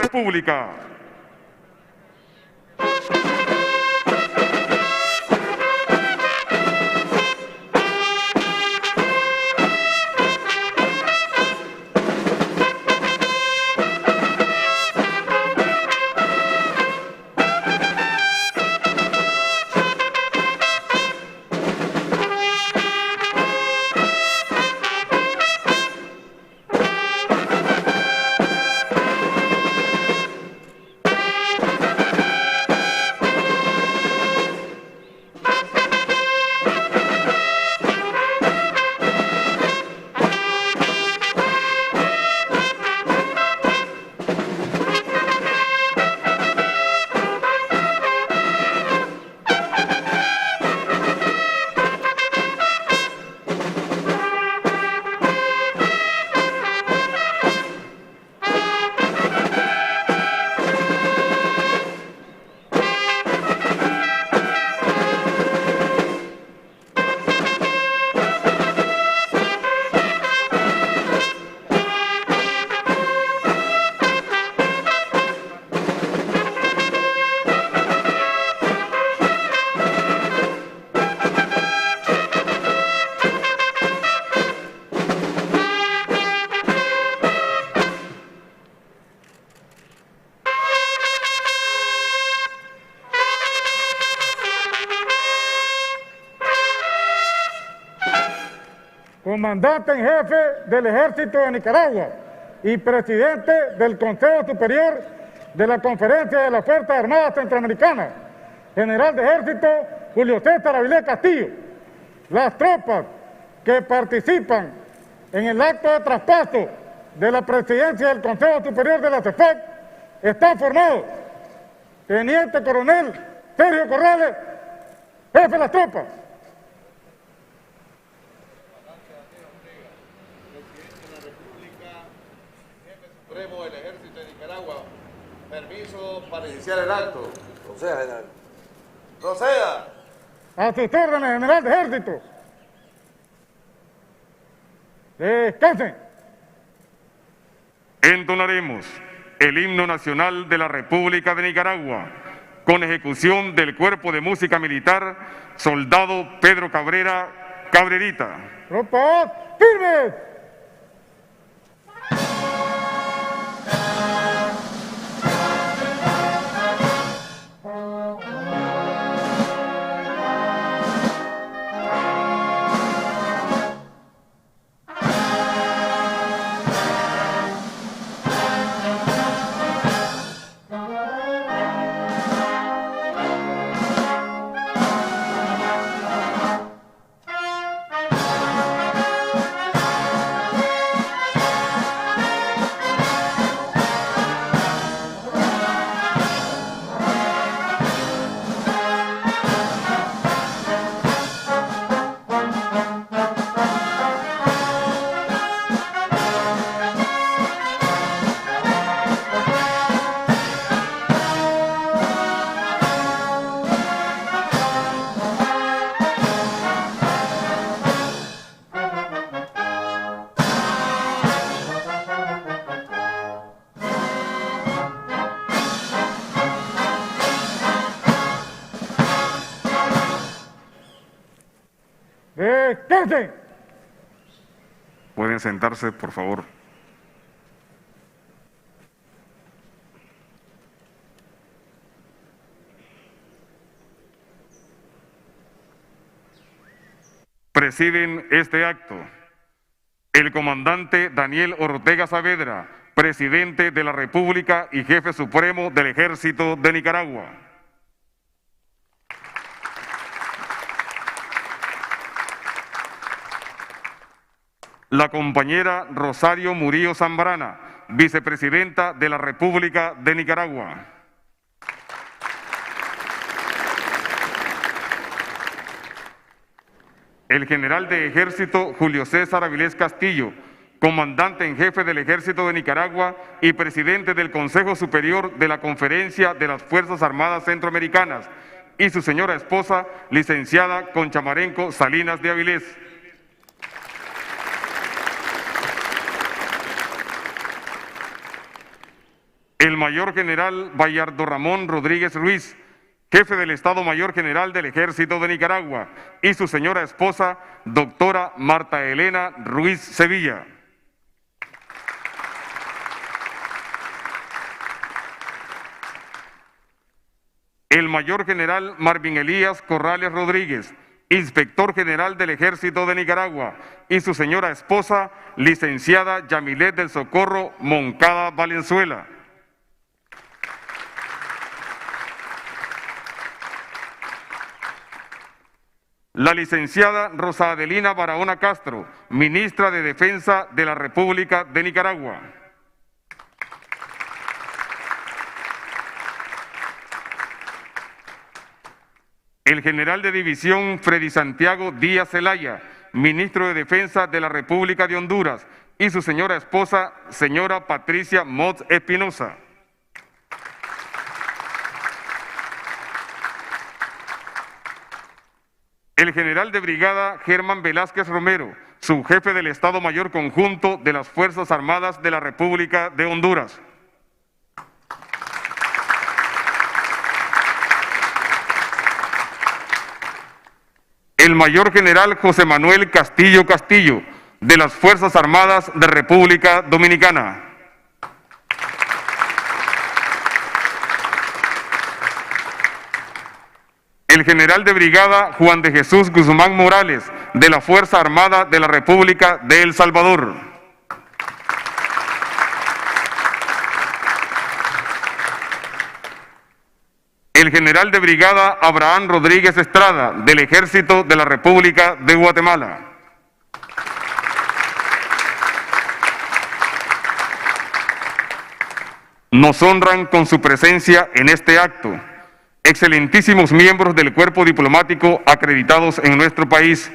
República. Comandante en jefe del Ejército de Nicaragua y presidente del Consejo Superior de la Conferencia de las Fuerzas Armadas Centroamericanas, general de Ejército Julio César Avilés Castillo. Las tropas que participan en el acto de traspaso de la presidencia del Consejo Superior de la CEFAC están formados: Teniente Coronel Sergio Corrales, jefe de las tropas. Supremo del Ejército de Nicaragua. Permiso para iniciar el acto. Proceda, general. Proceda. A sus órdenes, general de Ejército. Descansen. Entonaremos el himno nacional de la República de Nicaragua con ejecución del Cuerpo de Música Militar, soldado Pedro Cabrera Cabrerita. Tropas firmes. Descansen. Pueden sentarse, por favor. Presiden este acto el comandante Daniel Ortega Saavedra, presidente de la República y jefe supremo del Ejército de Nicaragua. La compañera Rosario Murillo Zambrana, vicepresidenta de la República de Nicaragua. El general de Ejército Julio César Avilés Castillo, comandante en jefe del Ejército de Nicaragua y presidente del Consejo Superior de la Conferencia de las Fuerzas Armadas Centroamericanas, y su señora esposa, licenciada Concha Marenco Salinas de Avilés. El mayor general Bayardo Ramón Rodríguez Ruiz, jefe del Estado Mayor General del Ejército de Nicaragua, y su señora esposa, doctora Marta Elena Ruiz Sevilla. El mayor general Marvin Elías Corrales Rodríguez, inspector general del Ejército de Nicaragua, y su señora esposa, licenciada Yamilet del Socorro Moncada Valenzuela. La licenciada Rosa Adelina Barahona Castro, ministra de Defensa de la República de Nicaragua. El general de división Freddy Santiago Díaz Zelaya, ministro de Defensa de la República de Honduras, y su señora esposa, señora Patricia Motz Espinosa. El general de brigada Germán Velázquez Romero, subjefe del Estado Mayor Conjunto de las Fuerzas Armadas de la República de Honduras. El mayor general José Manuel Castillo Castillo, de las Fuerzas Armadas de República Dominicana. El general de brigada Juan de Jesús Guzmán Morales, de la Fuerza Armada de la República de El Salvador. El general de brigada Abraham Rodríguez Estrada, del Ejército de la República de Guatemala. Nos honran con su presencia en este acto excelentísimos miembros del cuerpo diplomático acreditados en nuestro país,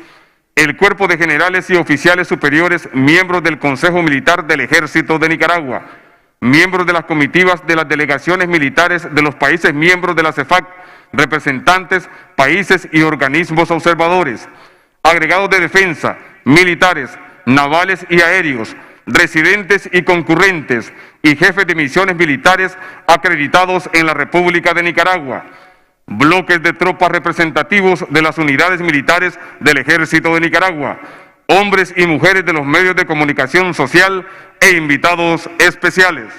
el cuerpo de generales y oficiales superiores, miembros del Consejo Militar del Ejército de Nicaragua, miembros de las comitivas de las delegaciones militares de los países miembros de la CEFAC, representantes, países y organismos observadores, agregados de defensa, militares, navales y aéreos, residentes y concurrentes, y jefes de misiones militares acreditados en la República de Nicaragua, bloques de tropas representativos de las unidades militares del Ejército de Nicaragua, hombres y mujeres de los medios de comunicación social e invitados especiales.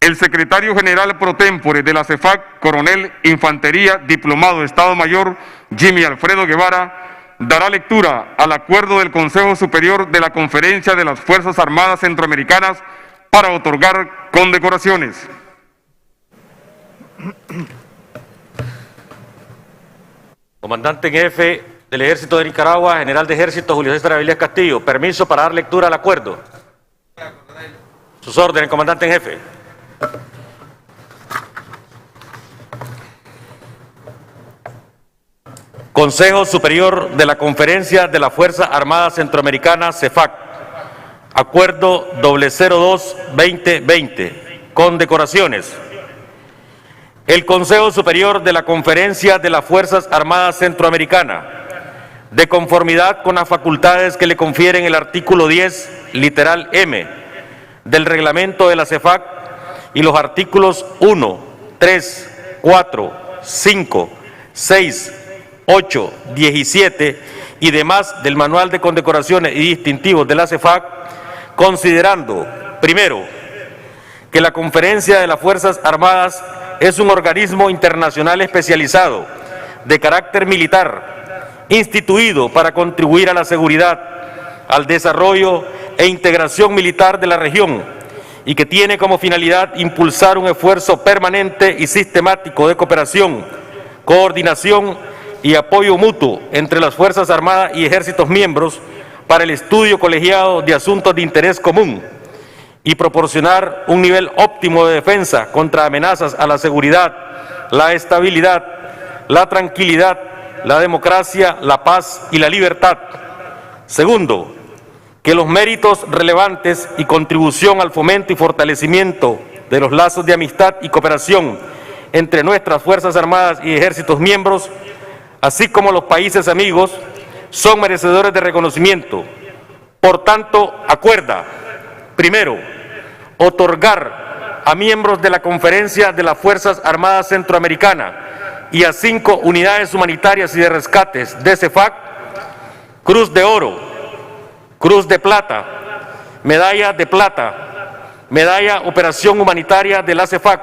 El secretario general pro tempore de la CEFAC, coronel Infantería, diplomado de Estado Mayor, Jimmy Alfredo Guevara, dará lectura al acuerdo del Consejo Superior de la Conferencia de las Fuerzas Armadas Centroamericanas para otorgar condecoraciones. Comandante en jefe del Ejército de Nicaragua, general de Ejército Julio César Avilés Castillo, permiso para dar lectura al acuerdo. Sus órdenes, comandante en jefe. Consejo Superior de la Conferencia de la Fuerza Armada Centroamericana, CEFAC, Acuerdo 002-2020, condecoraciones. El Consejo Superior de la Conferencia de las Fuerzas Armadas Centroamericana, de conformidad con las facultades que le confieren el artículo 10, literal M, del reglamento de la CEFAC y los artículos 1, 3, 4, 5, 6, 8, 17 y demás del Manual de Condecoraciones y Distintivos de la CEFAC, considerando, primero, que la Conferencia de las Fuerzas Armadas es un organismo internacional especializado de carácter militar, instituido para contribuir a la seguridad, al desarrollo e integración militar de la región, y que tiene como finalidad impulsar un esfuerzo permanente y sistemático de cooperación, coordinación y apoyo mutuo entre las Fuerzas Armadas y ejércitos miembros para el estudio colegiado de asuntos de interés común y proporcionar un nivel óptimo de defensa contra amenazas a la seguridad, la estabilidad, la tranquilidad, la democracia, la paz y la libertad. Segundo, que los méritos relevantes y contribución al fomento y fortalecimiento de los lazos de amistad y cooperación entre nuestras Fuerzas Armadas y ejércitos miembros, así como los países amigos, son merecedores de reconocimiento. Por tanto, acuerda, primero, otorgar a miembros de la Conferencia de las Fuerzas Armadas Centroamericanas y a 5 unidades humanitarias y de rescates de CEFAC, Cruz de Oro, Cruz de Plata, Medalla de Plata, Medalla Operación Humanitaria de la CEFAC,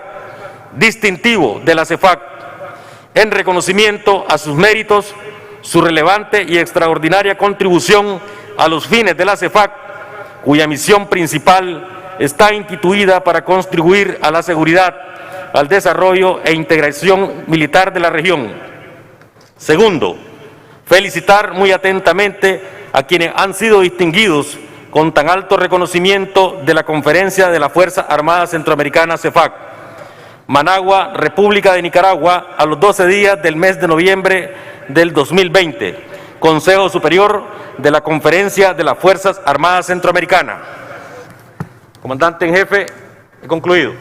distintivo de la CEFAC, en reconocimiento a sus méritos, su relevante y extraordinaria contribución a los fines de la CEFAC, cuya misión principal está instituida para contribuir a la seguridad, al desarrollo e integración militar de la región. Segundo, felicitar muy atentamente a quienes han sido distinguidos con tan alto reconocimiento de la Conferencia de la Fuerza Armada Centroamericana CEFAC. Managua, República de Nicaragua, a los 12 días del mes de noviembre del 2020. Consejo Superior de la Conferencia de las Fuerzas Armadas Centroamericanas. Comandante en jefe, he concluido.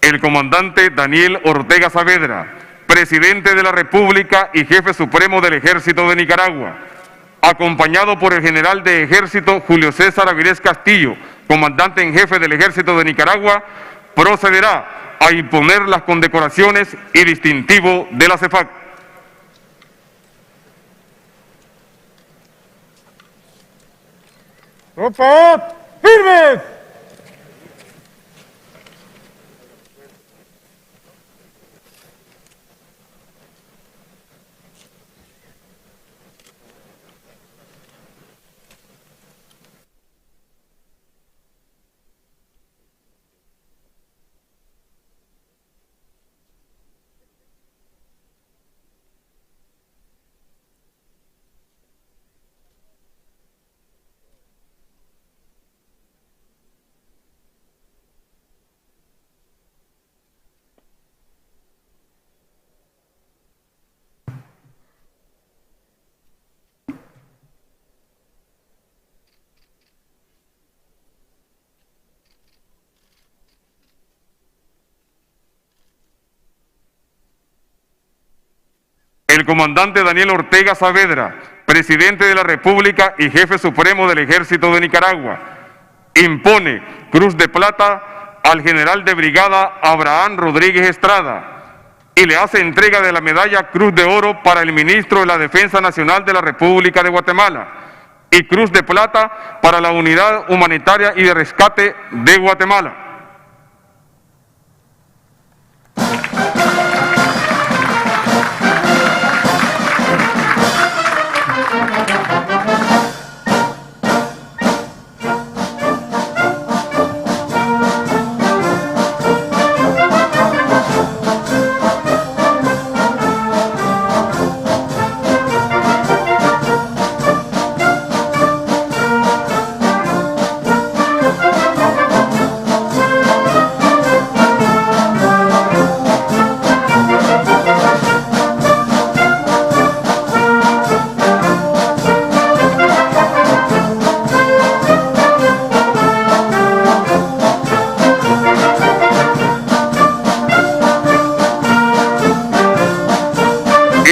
El comandante Daniel Ortega Saavedra, presidente de la República y jefe supremo del Ejército de Nicaragua, acompañado por el general de Ejército Julio César Avilés Castillo, comandante en jefe del Ejército de Nicaragua, procederá a imponer las condecoraciones y distintivo de la CEFAC. ¡Tropas firmes! El comandante Daniel Ortega Saavedra, presidente de la República y jefe supremo del Ejército de Nicaragua, impone Cruz de Plata al general de brigada Abraham Rodríguez Estrada y le hace entrega de la medalla Cruz de Oro para el ministro de la Defensa Nacional de la República de Guatemala y Cruz de Plata para la Unidad Humanitaria y de Rescate de Guatemala.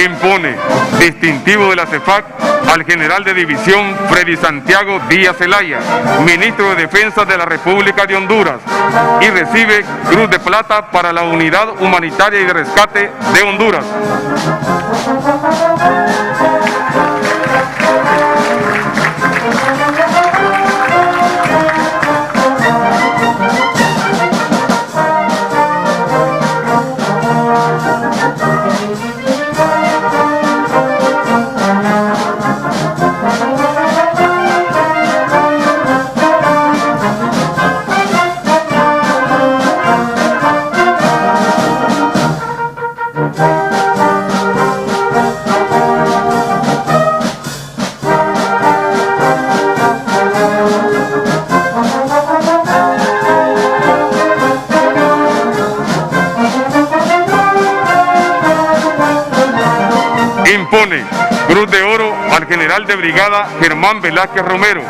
Impone distintivo de la CEFAC al general de división Freddy Santiago Díaz Zelaya, ministro de Defensa de la República de Honduras, y recibe Cruz de Plata para la Unidad Humanitaria y de Rescate de Honduras. Impone Cruz de Oro al general de brigada Germán Velázquez Romero,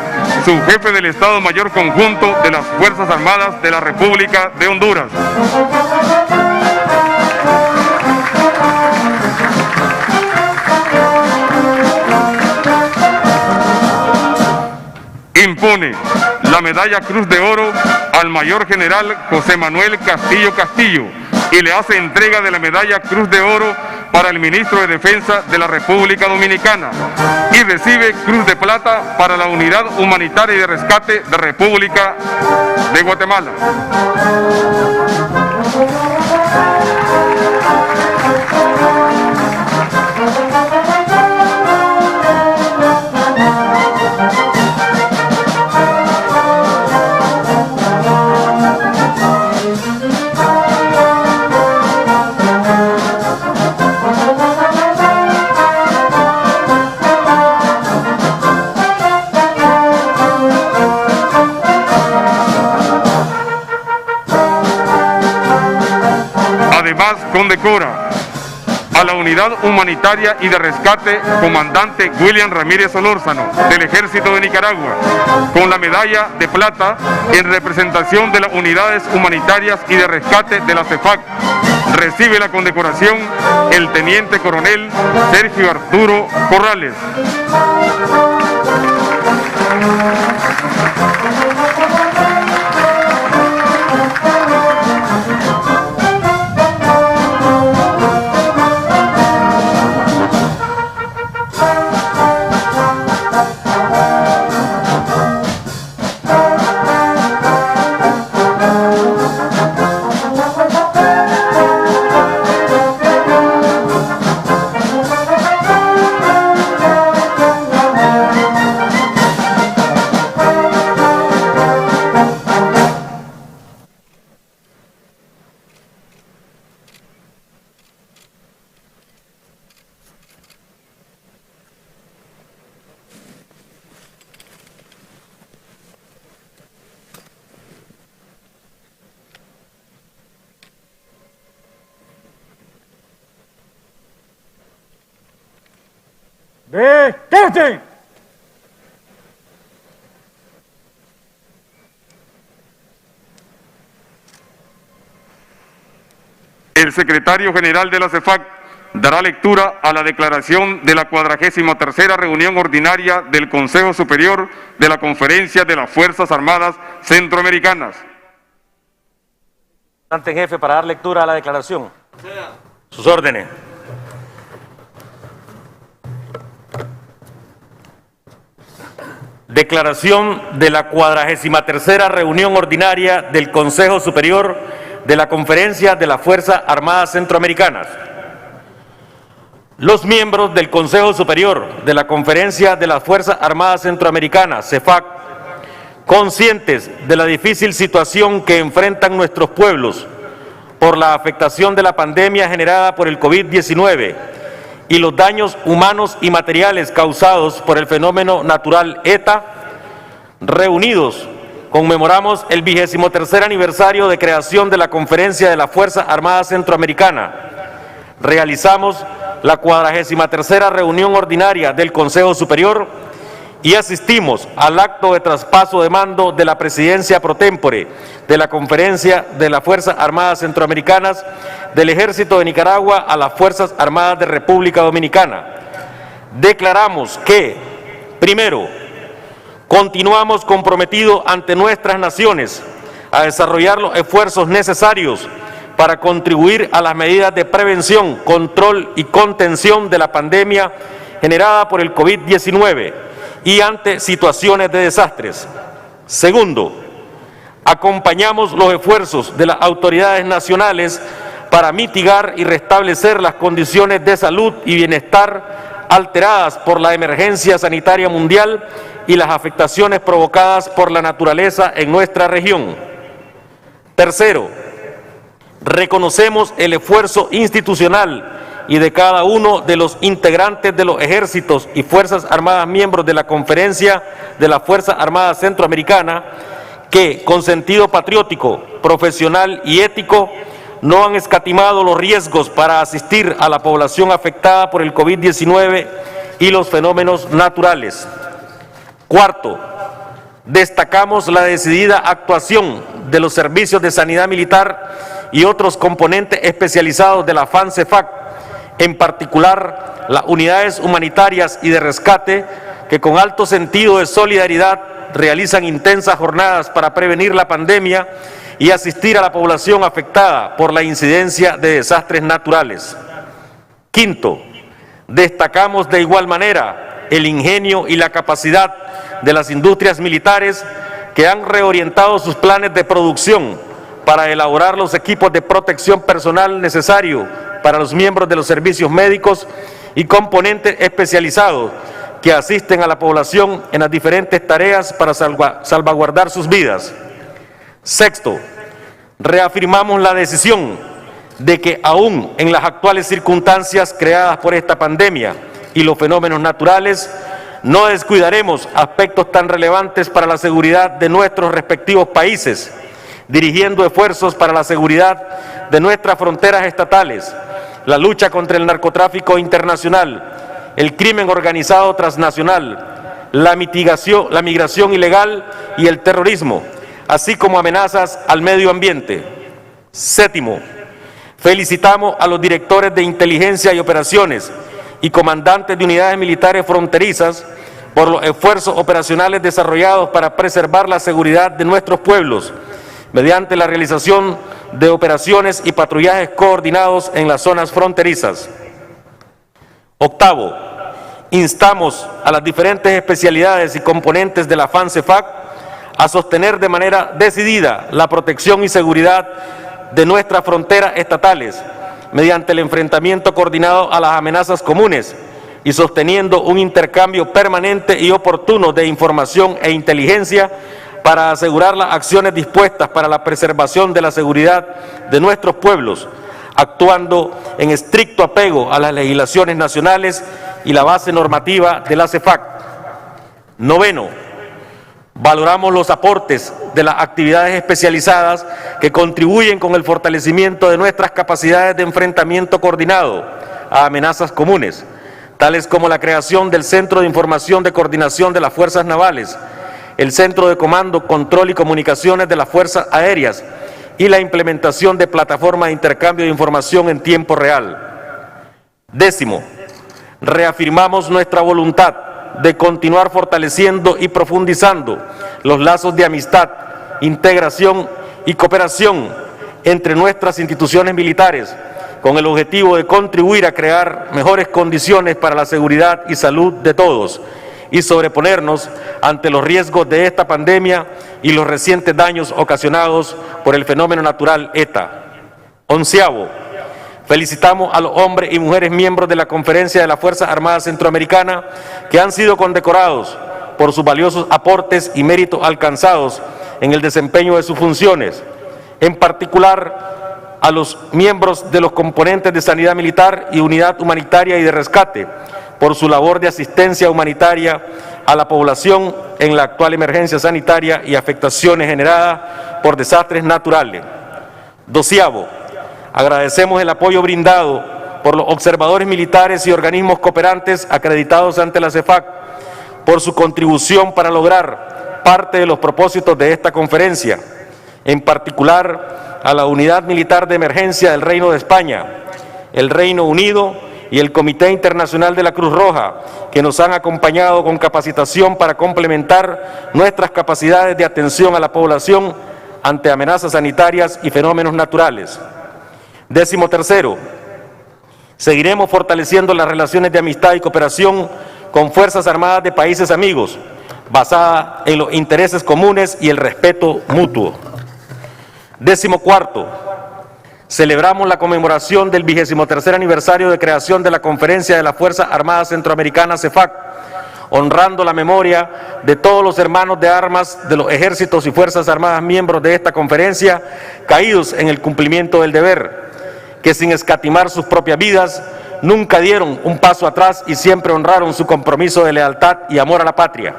subjefe del Estado Mayor Conjunto de las Fuerzas Armadas de la República de Honduras. Impone la medalla Cruz de Oro al mayor general José Manuel Castillo Castillo y le hace entrega de la medalla Cruz de Oro para el ministro de Defensa de la República Dominicana y recibe Cruz de Plata para la Unidad Humanitaria y de Rescate de República de Guatemala. Además, condecora a la Unidad Humanitaria y de Rescate Comandante William Ramírez Solórzano del Ejército de Nicaragua con la medalla de plata en representación de las Unidades Humanitarias y de Rescate de la CEFAC. Recibe la condecoración el Teniente Coronel Sergio Arturo Corrales. ¡Descansen! El secretario general de la CEFAC dará lectura a la declaración de la 43ª reunión ordinaria del Consejo Superior de la Conferencia de las Fuerzas Armadas Centroamericanas. Comandante en jefe, para dar lectura a la declaración. Sus órdenes. Declaración de la 43ª reunión ordinaria del Consejo Superior de la Conferencia de las Fuerzas Armadas Centroamericanas. Los miembros del Consejo Superior de la Conferencia de las Fuerzas Armadas Centroamericanas, CEFAC, conscientes de la difícil situación que enfrentan nuestros pueblos por la afectación de la pandemia generada por el COVID-19 y los daños humanos y materiales causados por el fenómeno natural ETA, reunidos conmemoramos el 23º aniversario de creación de la Conferencia de la Fuerza Armada Centroamericana. Realizamos la 43ª reunión ordinaria del Consejo Superior y asistimos al acto de traspaso de mando de la presidencia pro tempore de la Conferencia de las Fuerzas Armadas Centroamericanas del Ejército de Nicaragua a las Fuerzas Armadas de República Dominicana. Declaramos que, primero, continuamos comprometidos ante nuestras naciones a desarrollar los esfuerzos necesarios para contribuir a las medidas de prevención, control y contención de la pandemia generada por el COVID-19 y ante situaciones de desastres. Segundo, acompañamos los esfuerzos de las autoridades nacionales para mitigar y restablecer las condiciones de salud y bienestar alteradas por la emergencia sanitaria mundial y las afectaciones provocadas por la naturaleza en nuestra región. Tercero, reconocemos el esfuerzo institucional y de cada uno de los integrantes de los ejércitos y fuerzas armadas miembros de la Conferencia de la Fuerza Armada Centroamericana que, con sentido patriótico, profesional y ético, no han escatimado los riesgos para asistir a la población afectada por el COVID-19 y los fenómenos naturales. Cuarto, destacamos la decidida actuación de los servicios de sanidad militar y otros componentes especializados de la FAN-CEFAC, en particular las unidades humanitarias y de rescate, que con alto sentido de solidaridad realizan intensas jornadas para prevenir la pandemia y asistir a la población afectada por la incidencia de desastres naturales. Quinto, destacamos de igual manera el ingenio y la capacidad de las industrias militares que han reorientado sus planes de producción para elaborar los equipos de protección personal necesarios para los miembros de los servicios médicos y componentes especializados que asisten a la población en las diferentes tareas para salvaguardar sus vidas. Sexto, reafirmamos la decisión de que aún en las actuales circunstancias creadas por esta pandemia y los fenómenos naturales, no descuidaremos aspectos tan relevantes para la seguridad de nuestros respectivos países, dirigiendo esfuerzos para la seguridad de nuestras fronteras estatales, la lucha contra el narcotráfico internacional, el crimen organizado transnacional, la migración ilegal y el terrorismo, así como amenazas al medio ambiente. Séptimo, felicitamos a los directores de inteligencia y operaciones y comandantes de unidades militares fronterizas por los esfuerzos operacionales desarrollados para preservar la seguridad de nuestros pueblos, mediante la realización de operaciones y patrullajes coordinados en las zonas fronterizas. Octavo, instamos a las diferentes especialidades y componentes de la FAN-CEFAC a sostener de manera decidida la protección y seguridad de nuestras fronteras estatales mediante el enfrentamiento coordinado a las amenazas comunes y sosteniendo un intercambio permanente y oportuno de información e inteligencia para asegurar las acciones dispuestas para la preservación de la seguridad de nuestros pueblos, actuando en estricto apego a las legislaciones nacionales y la base normativa de la CEFAC. Noveno, valoramos los aportes de las actividades especializadas que contribuyen con el fortalecimiento de nuestras capacidades de enfrentamiento coordinado a amenazas comunes, tales como la creación del Centro de Información de Coordinación de las Fuerzas Navales, el Centro de Comando, Control y Comunicaciones de las Fuerzas Aéreas y la implementación de plataformas de intercambio de información en tiempo real. Décimo, reafirmamos nuestra voluntad de continuar fortaleciendo y profundizando los lazos de amistad, integración y cooperación entre nuestras instituciones militares, con el objetivo de contribuir a crear mejores condiciones para la seguridad y salud de todos y sobreponernos ante los riesgos de esta pandemia y los recientes daños ocasionados por el fenómeno natural ETA. Onceavo, felicitamos a los hombres y mujeres miembros de la Conferencia de la Fuerza Armada Centroamericana que han sido condecorados por sus valiosos aportes y méritos alcanzados en el desempeño de sus funciones, en particular a los miembros de los componentes de Sanidad Militar y Unidad Humanitaria y de Rescate, por su labor de asistencia humanitaria a la población en la actual emergencia sanitaria y afectaciones generadas por desastres naturales. Doceavo, agradecemos el apoyo brindado por los observadores militares y organismos cooperantes acreditados ante la CEFAC por su contribución para lograr parte de los propósitos de esta conferencia, en particular a la Unidad Militar de Emergencia del Reino de España, el Reino Unido y el Comité Internacional de la Cruz Roja, que nos han acompañado con capacitación para complementar nuestras capacidades de atención a la población ante amenazas sanitarias y fenómenos naturales. Décimo tercero, seguiremos fortaleciendo las relaciones de amistad y cooperación con Fuerzas Armadas de países amigos, basada en los intereses comunes y el respeto mutuo. Décimo cuarto, celebramos la conmemoración del 23º aniversario de creación de la Conferencia de la Fuerza Armada Centroamericana CEFAC, honrando la memoria de todos los hermanos de armas de los ejércitos y fuerzas armadas miembros de esta conferencia, caídos en el cumplimiento del deber, que sin escatimar sus propias vidas, nunca dieron un paso atrás y siempre honraron su compromiso de lealtad y amor a la patria.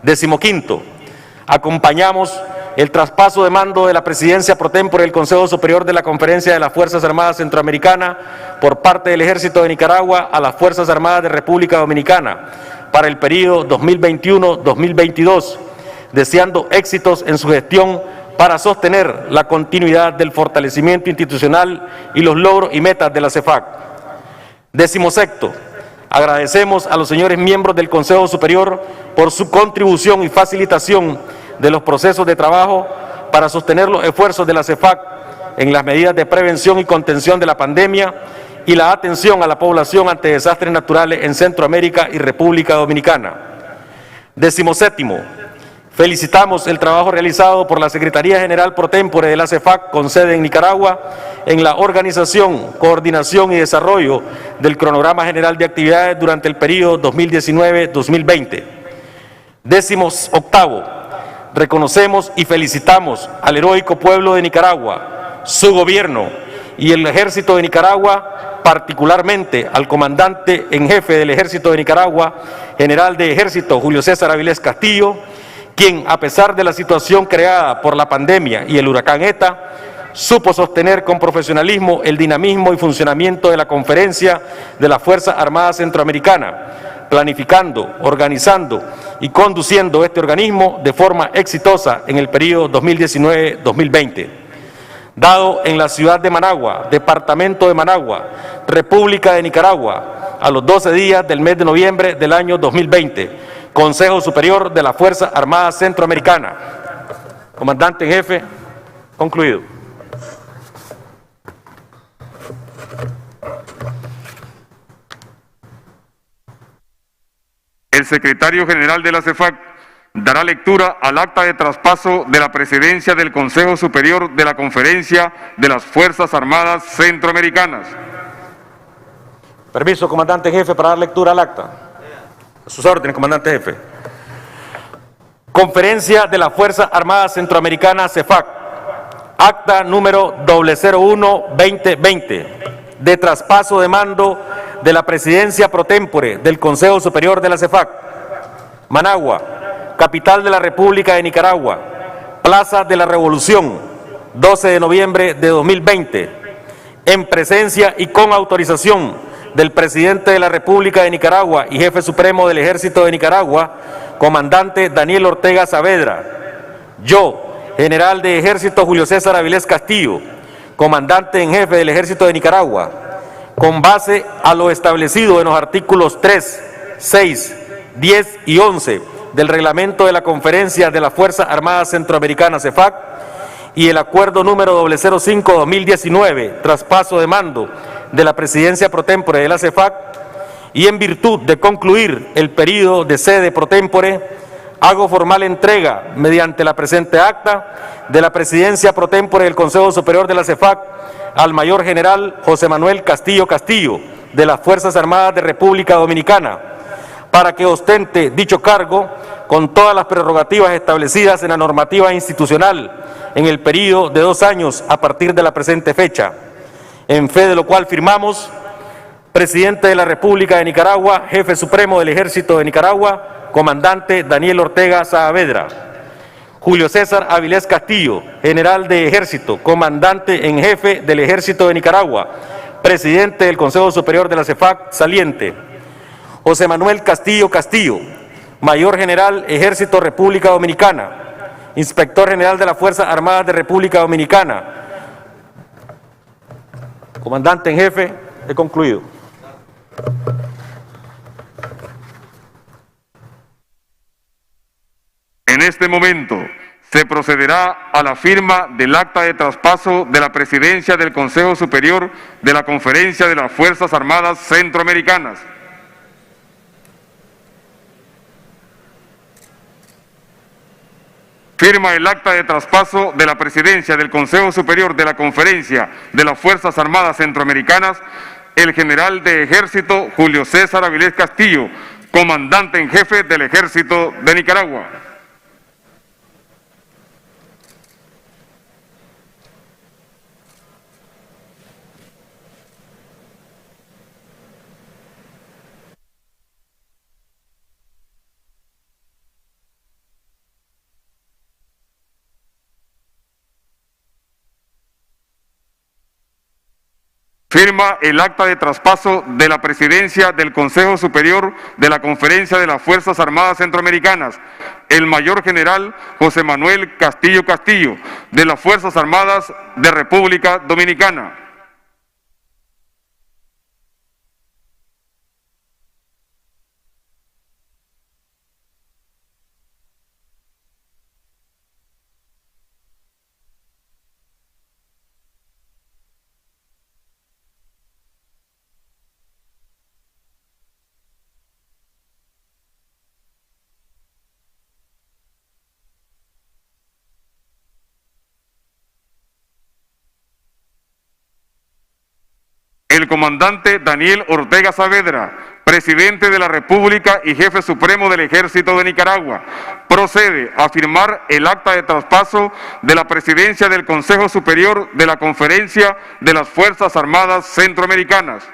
Décimo quinto, acompañamos el traspaso de mando de la presidencia pro tempore del Consejo Superior de la Conferencia de las Fuerzas Armadas Centroamericanas por parte del Ejército de Nicaragua a las Fuerzas Armadas de República Dominicana para el periodo 2021-2022, deseando éxitos en su gestión para sostener la continuidad del fortalecimiento institucional y los logros y metas de la CEFAC. 16º, agradecemos a los señores miembros del Consejo Superior por su contribución y facilitación de los procesos de trabajo para sostener los esfuerzos de la CEFAC en las medidas de prevención y contención de la pandemia y la atención a la población ante desastres naturales en Centroamérica y República Dominicana. 17º, felicitamos el trabajo realizado por la Secretaría General pro tempore de la CEFAC con sede en Nicaragua en la organización, coordinación y desarrollo del cronograma general de actividades durante el periodo 2019-2020. 18º, reconocemos y felicitamos al heroico pueblo de Nicaragua, su gobierno y el Ejército de Nicaragua, particularmente al comandante en jefe del Ejército de Nicaragua, general de Ejército Julio César Avilés Castillo, quien, a pesar de la situación creada por la pandemia y el huracán ETA, supo sostener con profesionalismo el dinamismo y funcionamiento de la Conferencia de las Fuerzas Armadas Centroamericanas, planificando, organizando y conduciendo este organismo de forma exitosa en el periodo 2019-2020. Dado en la ciudad de Managua, departamento de Managua, República de Nicaragua, a los 12 días del mes de noviembre del año 2020, Consejo Superior de la Fuerza Armada Centroamericana. Comandante en jefe, concluido. El secretario general de la CEFAC dará lectura al acta de traspaso de la presidencia del Consejo Superior de la Conferencia de las Fuerzas Armadas Centroamericanas. Permiso, comandante en jefe, para dar lectura al acta. A sus órdenes, comandante jefe. Conferencia de las Fuerzas Armadas Centroamericanas, CEFAC. Acta número 001-2020, de traspaso de mando de la presidencia pro tempore del Consejo Superior de la CEFAC. Managua, capital de la República de Nicaragua, Plaza de la Revolución, 12 de noviembre de 2020, en presencia y con autorización del presidente de la República de Nicaragua y jefe supremo del Ejército de Nicaragua, comandante Daniel Ortega Saavedra. Yo, general de Ejército Julio César Avilés Castillo, comandante en jefe del Ejército de Nicaragua, con base a lo establecido en los artículos 3, 6, 10 y 11 del reglamento de la Conferencia de las Fuerzas Armadas Centroamericanas, CEFAC, y el acuerdo número 005-2019, traspaso de mando de la presidencia pro tempore de la CEFAC, y en virtud de concluir el periodo de sede pro tempore, hago formal entrega, mediante la presente acta, de la presidencia pro tempore del Consejo Superior de la CEFAC al mayor general José Manuel Castillo Castillo, de las Fuerzas Armadas de República Dominicana, para que ostente dicho cargo con todas las prerrogativas establecidas en la normativa institucional en el periodo de 2 años a partir de la presente fecha. En fe de lo cual firmamos, presidente de la República de Nicaragua, jefe supremo del Ejército de Nicaragua, comandante Daniel Ortega Saavedra. Julio César Avilés Castillo, general de Ejército, comandante en jefe del Ejército de Nicaragua, presidente del Consejo Superior de la CEFAC saliente. José Manuel Castillo Castillo, mayor general Ejército República Dominicana, inspector general de las Fuerzas Armadas de República Dominicana. Comandante en jefe, he concluido. En este momento se procederá a la firma del acta de traspaso de la presidencia del Consejo Superior de la Conferencia de las Fuerzas Armadas Centroamericanas. Firma el acta de traspaso de la presidencia del Consejo Superior de la Conferencia de las Fuerzas Armadas Centroamericanas el general de Ejército Julio César Avilés Castillo, comandante en jefe del Ejército de Nicaragua. Firma el acta de traspaso de la presidencia del Consejo Superior de la Conferencia de las Fuerzas Armadas Centroamericanas, el Mayor General José Manuel Castillo Castillo, de las Fuerzas Armadas de República Dominicana. El comandante Daniel Ortega Saavedra, presidente de la República y jefe supremo del Ejército de Nicaragua, procede a firmar el acta de traspaso de la presidencia del Consejo Superior de la Conferencia de las Fuerzas Armadas Centroamericanas.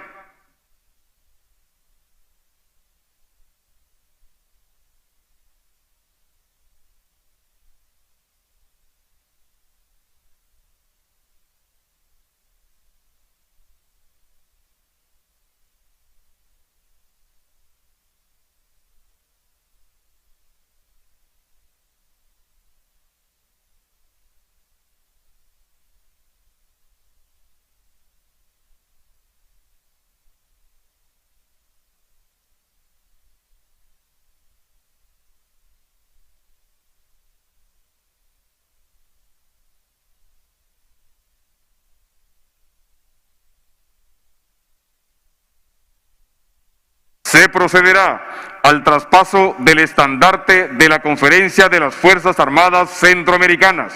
Se procederá al traspaso del estandarte de la Conferencia de las Fuerzas Armadas Centroamericanas.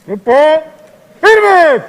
Grupo, firmes.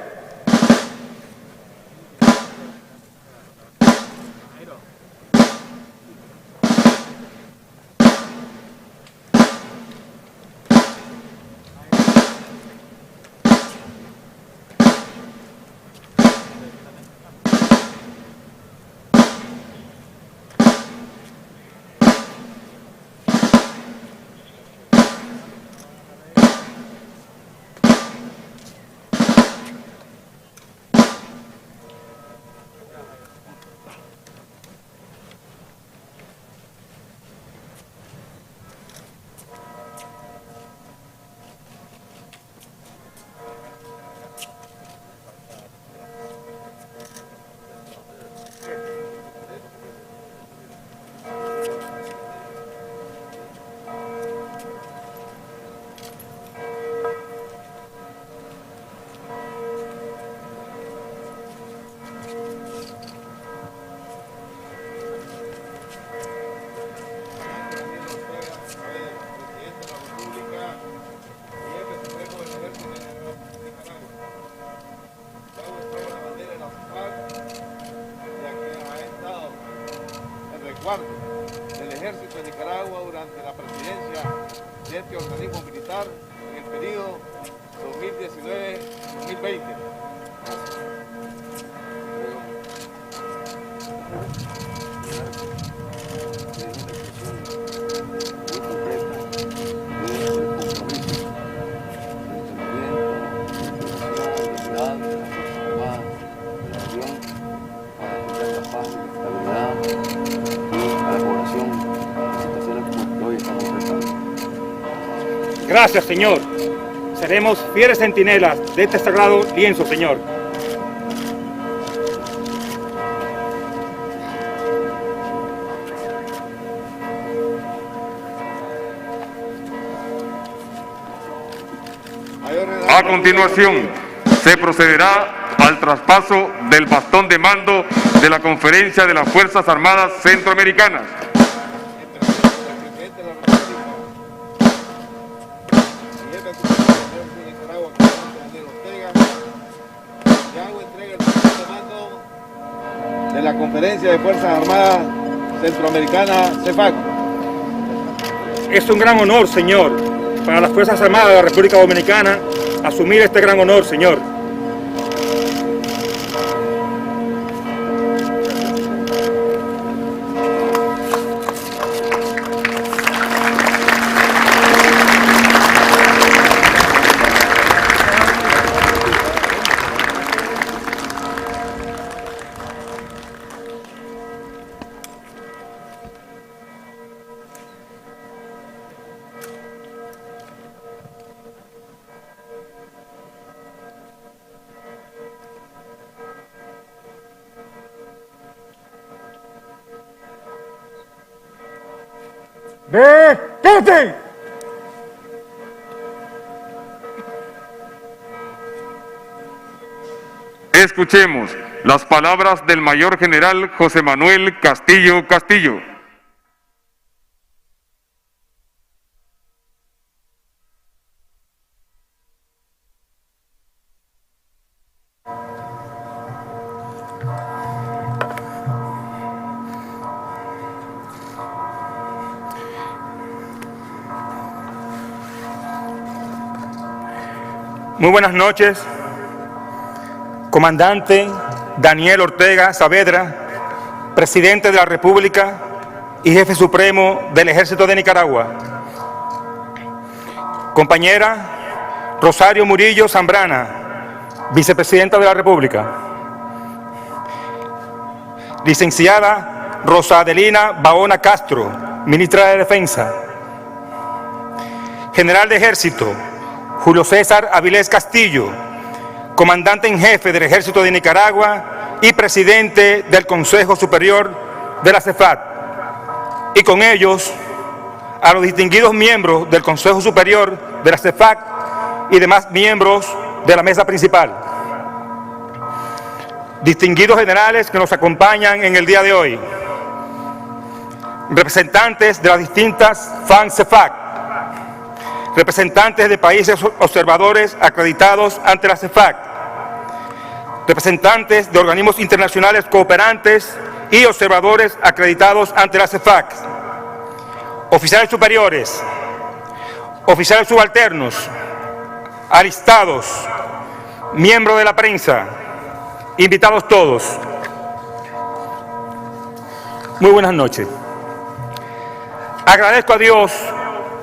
Del Ejército de Nicaragua durante la presidencia de este organismo militar en el periodo 2019-2020. Gracias, Señor. Seremos fieles centinelas de este sagrado lienzo, Señor. A continuación, se procederá al traspaso del bastón de mando de la Conferencia de las Fuerzas Armadas Centroamericanas. De la Conferencia de Fuerzas Armadas Centroamericanas, CEFAC. Es un gran honor, Señor, para las Fuerzas Armadas de la República Dominicana asumir este gran honor, Señor. de corte. Escuchemos las palabras del Mayor General José Manuel Castillo Castillo. Muy buenas noches, comandante Daniel Ortega Saavedra, presidente de la República y jefe supremo del Ejército de Nicaragua. Compañera Rosario Murillo Zambrana, vicepresidenta de la República. Licenciada Rosa Adelina Baona Castro, ministra de Defensa. General de Ejército Julio César Avilés Castillo, comandante en jefe del Ejército de Nicaragua y presidente del Consejo Superior de la CEFAC. Y con ellos, a los distinguidos miembros del Consejo Superior de la CEFAC y demás miembros de la mesa principal. Distinguidos generales que nos acompañan en el día de hoy. Representantes de las distintas FAN-CEFAC. Representantes de países observadores acreditados ante la CEFAC, representantes de organismos internacionales cooperantes y observadores acreditados ante la CEFAC, oficiales superiores, oficiales subalternos, alistados, miembros de la prensa, invitados todos. Muy buenas noches. Agradezco a Dios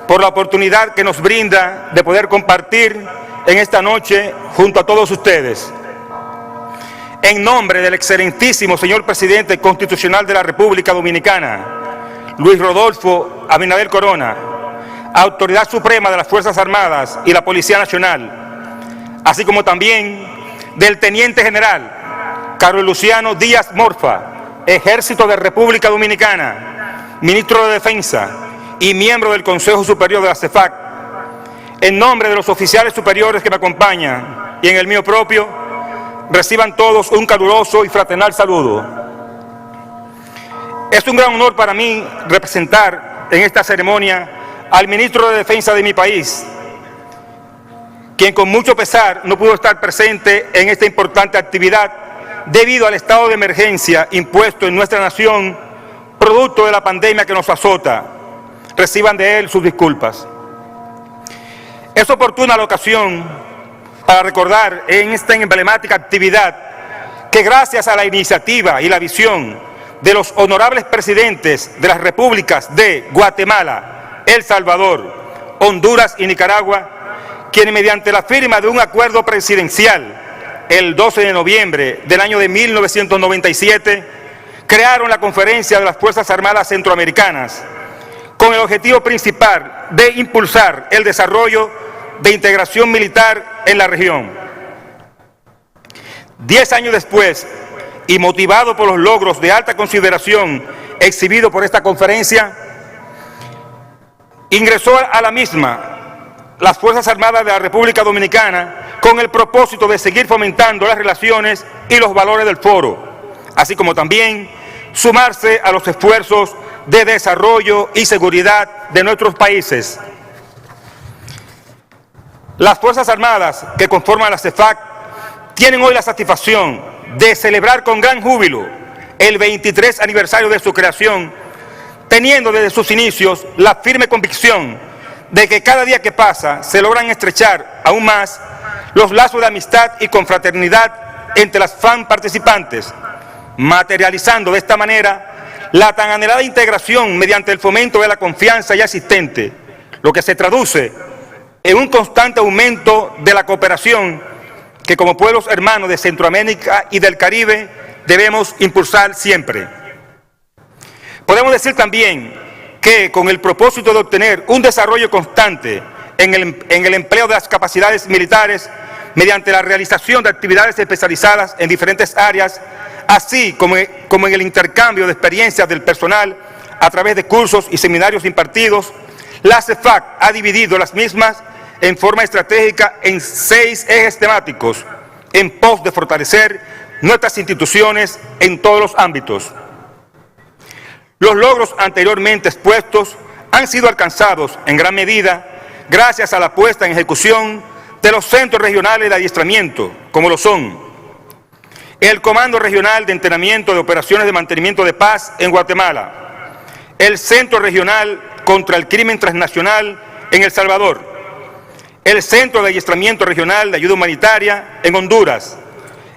por la oportunidad que nos brinda de poder compartir en esta noche junto a todos ustedes. En nombre del excelentísimo señor Presidente Constitucional de la República Dominicana, Luis Rodolfo Abinader Corona, Autoridad Suprema de las Fuerzas Armadas y la Policía Nacional, así como también del Teniente General Carlos Luciano Díaz Morfa, Ejército de República Dominicana, Ministro de Defensa y miembro del Consejo Superior de la CEFAC, en nombre de los oficiales superiores que me acompañan y en el mío propio, reciban todos un caluroso y fraternal saludo. Es un gran honor para mí representar en esta ceremonia al ministro de Defensa de mi país, quien con mucho pesar no pudo estar presente en esta importante actividad debido al estado de emergencia impuesto en nuestra nación, producto de la pandemia que nos azota. Reciban de él sus disculpas. Es oportuna la ocasión para recordar en esta emblemática actividad que gracias a la iniciativa y la visión de los honorables presidentes de las repúblicas de Guatemala, El Salvador, Honduras y Nicaragua, quienes mediante la firma de un acuerdo presidencial el 12 de noviembre del año de 1997, crearon la Conferencia de las Fuerzas Armadas Centroamericanas, con el objetivo principal de impulsar el desarrollo de integración militar en la región. 10 años después, y motivado por los logros de alta consideración exhibidos por esta conferencia, ingresó a la misma las Fuerzas Armadas de la República Dominicana con el propósito de seguir fomentando las relaciones y los valores del foro, así como también sumarse a los esfuerzos de desarrollo y seguridad de nuestros países. Las Fuerzas Armadas que conforman la CEFAC tienen hoy la satisfacción de celebrar con gran júbilo el 23 aniversario de su creación, teniendo desde sus inicios la firme convicción de que cada día que pasa se logran estrechar aún más los lazos de amistad y confraternidad entre las FAN participantes, materializando de esta manera la tan anhelada integración mediante el fomento de la confianza ya existente, lo que se traduce en un constante aumento de la cooperación que como pueblos hermanos de Centroamérica y del Caribe debemos impulsar siempre. Podemos decir también que con el propósito de obtener un desarrollo constante en el empleo de las capacidades militares mediante la realización de actividades especializadas en diferentes áreas, así como en el intercambio de experiencias del personal a través de cursos y seminarios impartidos, la CEFAC ha dividido las mismas en forma estratégica en 6 ejes temáticos, en pos de fortalecer nuestras instituciones en todos los ámbitos. Los logros anteriormente expuestos han sido alcanzados en gran medida gracias a la puesta en ejecución de los centros regionales de adiestramiento, como lo son el Comando Regional de Entrenamiento de Operaciones de Mantenimiento de Paz en Guatemala, el Centro Regional contra el Crimen Transnacional en El Salvador, el Centro de Adiestramiento Regional de Ayuda Humanitaria en Honduras,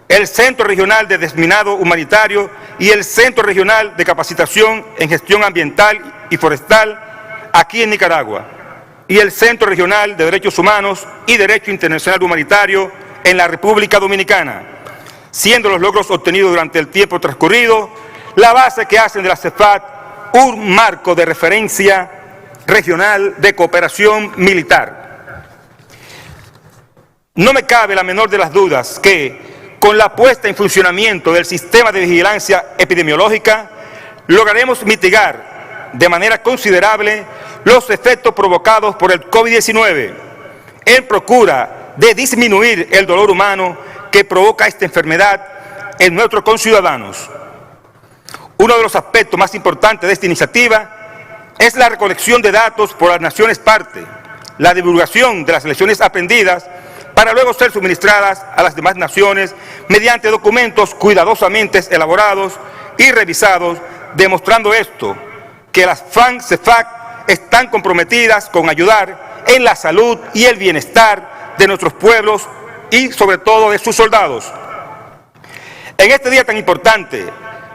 el Centro Regional de Desminado Humanitario y el Centro Regional de Capacitación en Gestión Ambiental y Forestal aquí en Nicaragua, y el Centro Regional de Derechos Humanos y Derecho Internacional Humanitario en la República Dominicana, siendo los logros obtenidos durante el tiempo transcurrido la base que hacen de la CEFAC un marco de referencia regional de cooperación militar. No me cabe la menor de las dudas que, con la puesta en funcionamiento del sistema de vigilancia epidemiológica, lograremos mitigar de manera considerable los efectos provocados por el COVID-19 en procura de disminuir el dolor humano que provoca esta enfermedad en nuestros conciudadanos. Uno de los aspectos más importantes de esta iniciativa es la recolección de datos por las naciones parte, la divulgación de las lecciones aprendidas para luego ser suministradas a las demás naciones mediante documentos cuidadosamente elaborados y revisados, demostrando esto, que las FAN-CEFAC están comprometidas con ayudar en la salud y el bienestar de nuestros pueblos y sobre todo de sus soldados. En este día tan importante,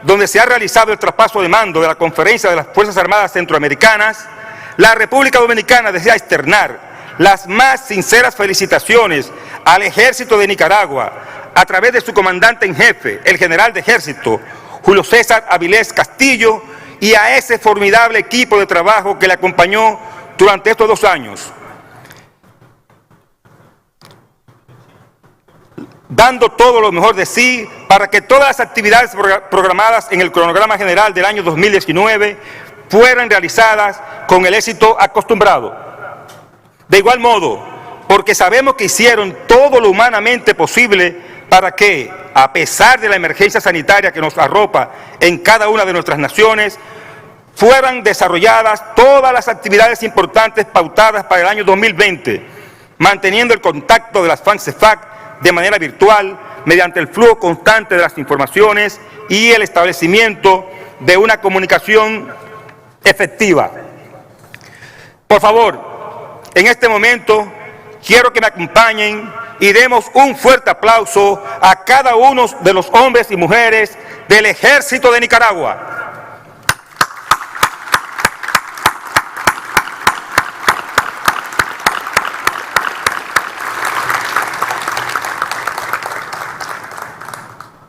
donde se ha realizado el traspaso de mando de la Conferencia de las Fuerzas Armadas Centroamericanas, la República Dominicana desea externar las más sinceras felicitaciones al Ejército de Nicaragua a través de su comandante en jefe, el general de Ejército, Julio César Avilés Castillo, y a ese formidable equipo de trabajo que le acompañó durante estos 2 años, dando todo lo mejor de sí para que todas las actividades programadas en el cronograma general del año 2019 fueran realizadas con el éxito acostumbrado. De igual modo, porque sabemos que hicieron todo lo humanamente posible para que, a pesar de la emergencia sanitaria que nos arropa en cada una de nuestras naciones, fueran desarrolladas todas las actividades importantes pautadas para el año 2020, manteniendo el contacto de las FAN-CEFAC de manera virtual, mediante el flujo constante de las informaciones y el establecimiento de una comunicación efectiva. Por favor, en este momento quiero que me acompañen y demos un fuerte aplauso a cada uno de los hombres y mujeres del Ejército de Nicaragua.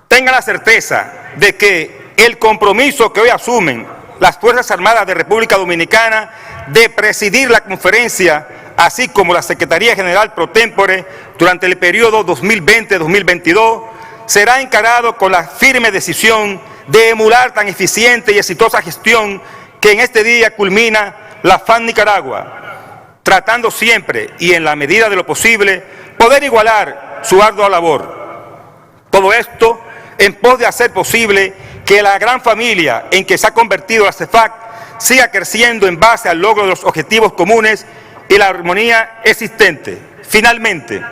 Tengan la certeza de que el compromiso que hoy asumen las Fuerzas Armadas de República Dominicana de presidir la conferencia, así como la Secretaría General Pro Tempore durante el periodo 2020-2022, será encarado con la firme decisión de emular tan eficiente y exitosa gestión que en este día culmina la FAN Nicaragua, tratando siempre y en la medida de lo posible poder igualar su ardua labor. Todo esto en pos de hacer posible que la gran familia en que se ha convertido la CEFAC siga creciendo en base al logro de los objetivos comunes y la armonía existente. Finalmente,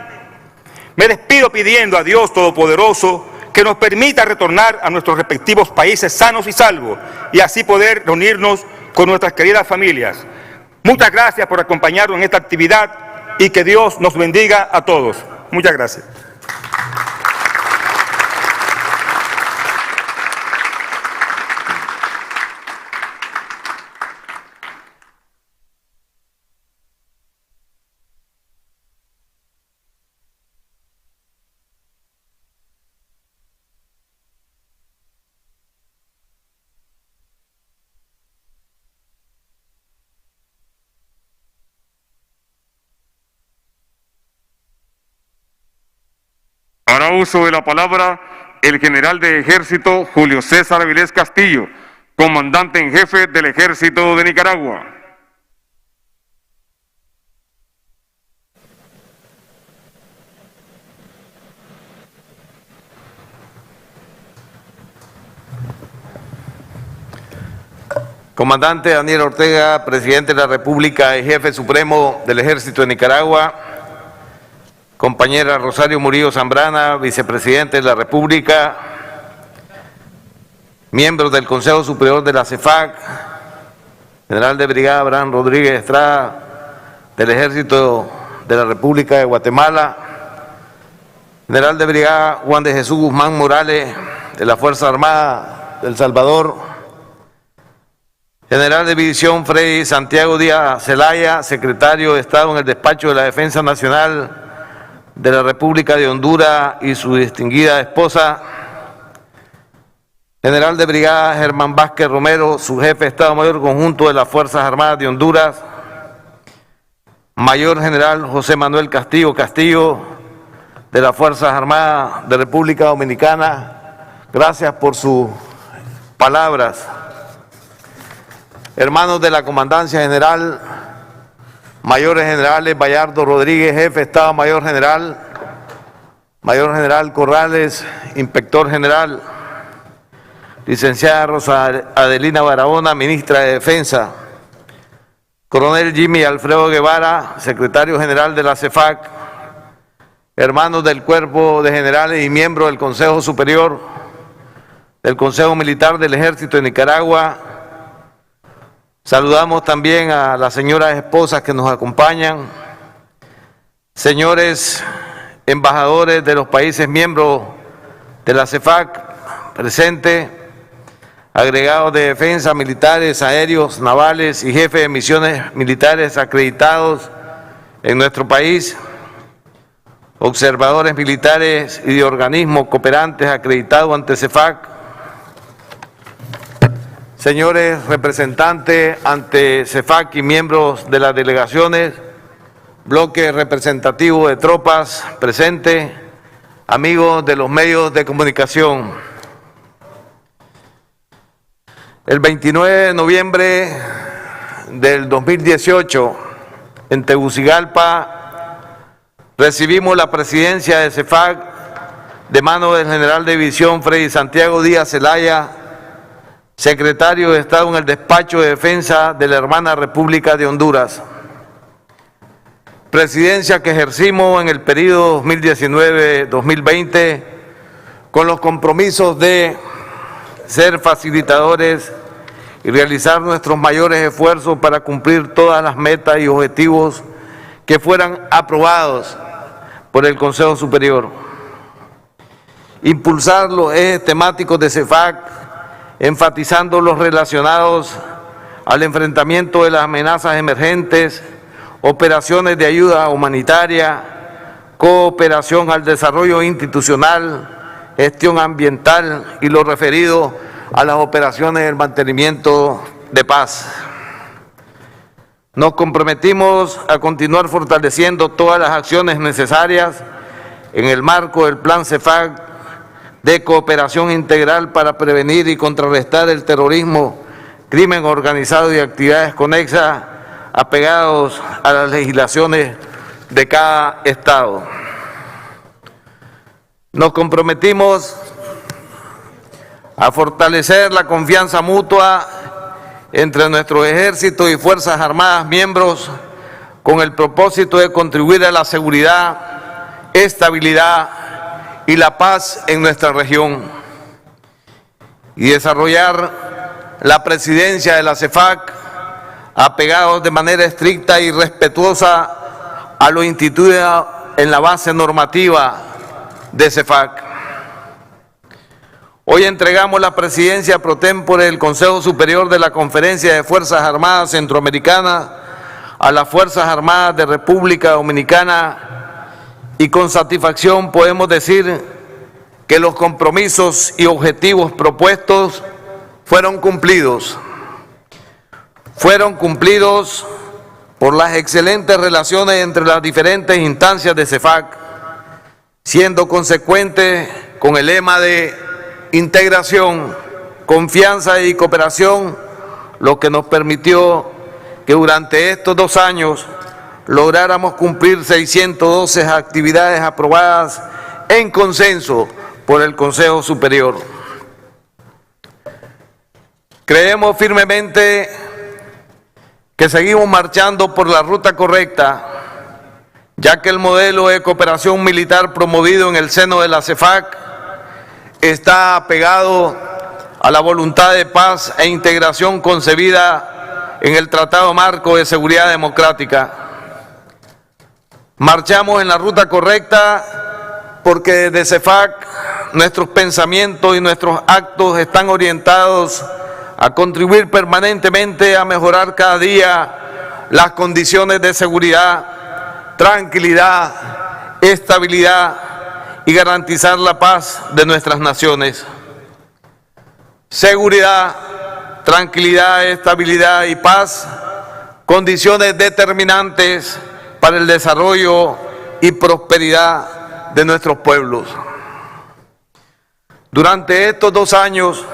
me despido pidiendo a Dios Todopoderoso que nos permita retornar a nuestros respectivos países sanos y salvos y así poder reunirnos con nuestras queridas familias. Muchas gracias por acompañarnos en esta actividad y que Dios nos bendiga a todos. Muchas gracias. Hará uso de la palabra el general de Ejército Julio César Avilés Castillo, Comandante en Jefe del Ejército de Nicaragua. Comandante Daniel Ortega, Presidente de la República y Jefe Supremo del Ejército de Nicaragua. Compañera Rosario Murillo Zambrana, Vicepresidente de la República. Miembros del Consejo Superior de la CEFAC. General de Brigada Abraham Rodríguez Estrada, del Ejército de la República de Guatemala. General de Brigada Juan de Jesús Guzmán Morales, de la Fuerza Armada de El Salvador. General de División Freddy Santiago Díaz Zelaya, Secretario de Estado en el Despacho de la Defensa Nacional de la República de Honduras y su distinguida esposa. General de Brigada Germán Vázquez Romero, su jefe de Estado Mayor Conjunto de las Fuerzas Armadas de Honduras. Mayor General José Manuel Castillo Castillo, de las Fuerzas Armadas de República Dominicana. Gracias por sus palabras. Hermanos de la Comandancia General, mayores generales Bayardo Rodríguez, jefe de Estado Mayor General, Mayor General Corrales, Inspector General, licenciada Rosa Adelina Barahona, Ministra de Defensa, Coronel Jimmy Alfredo Guevara, Secretario General de la CEFAC, hermanos del Cuerpo de Generales y miembros del Consejo Superior del Consejo Militar del Ejército de Nicaragua. Saludamos también a las señoras esposas que nos acompañan, señores embajadores de los países miembros de la CEFAC presentes, agregados de defensa, militares, aéreos, navales y jefes de misiones militares acreditados en nuestro país, observadores militares y de organismos cooperantes acreditados ante CEFAC, señores representantes ante CEFAC y miembros de las delegaciones, bloque representativo de tropas presentes, amigos de los medios de comunicación. El 29 de noviembre del 2018, en Tegucigalpa, recibimos la presidencia de CEFAC de mano del general de división Freddy Santiago Díaz Zelaya, secretario de Estado en el Despacho de Defensa de la hermana República de Honduras. Presidencia que ejercimos en el periodo 2019-2020 con los compromisos de ser facilitadores y realizar nuestros mayores esfuerzos para cumplir todas las metas y objetivos que fueran aprobados por el Consejo Superior. Impulsar los ejes temáticos de CEFAC, enfatizando los relacionados al enfrentamiento de las amenazas emergentes, operaciones de ayuda humanitaria, cooperación al desarrollo institucional, gestión ambiental y lo referido a las operaciones del mantenimiento de paz. Nos comprometimos a continuar fortaleciendo todas las acciones necesarias en el marco del Plan CEFAC de cooperación integral para prevenir y contrarrestar el terrorismo, crimen organizado y actividades conexas apegados a las legislaciones de cada Estado. Nos comprometimos a fortalecer la confianza mutua entre nuestro ejército y Fuerzas Armadas miembros con el propósito de contribuir a la seguridad, estabilidad y la paz en nuestra región y desarrollar la presidencia de la CEFAC apegados de manera estricta y respetuosa a lo instituido en la base normativa de CEFAC. Hoy entregamos la presidencia pro tempore del Consejo Superior de la Conferencia de Fuerzas Armadas Centroamericanas a las Fuerzas Armadas de República Dominicana y con satisfacción podemos decir que los compromisos y objetivos propuestos fueron cumplidos. Fueron cumplidos por las excelentes relaciones entre las diferentes instancias de CEFAC, siendo consecuente con el lema de integración, confianza y cooperación, lo que nos permitió que durante estos 2 años lográramos cumplir 612 actividades aprobadas en consenso por el Consejo Superior. Creemos firmemente que seguimos marchando por la ruta correcta, ya que el modelo de cooperación militar promovido en el seno de la CEFAC está apegado a la voluntad de paz e integración concebida en el Tratado Marco de Seguridad Democrática. Marchamos en la ruta correcta porque desde CEFAC nuestros pensamientos y nuestros actos están orientados a contribuir permanentemente a mejorar cada día las condiciones de seguridad, tranquilidad, estabilidad y garantizar la paz de nuestras naciones. Seguridad, tranquilidad, estabilidad y paz, condiciones determinantes para el desarrollo y prosperidad de nuestros pueblos. Durante estos 2 años,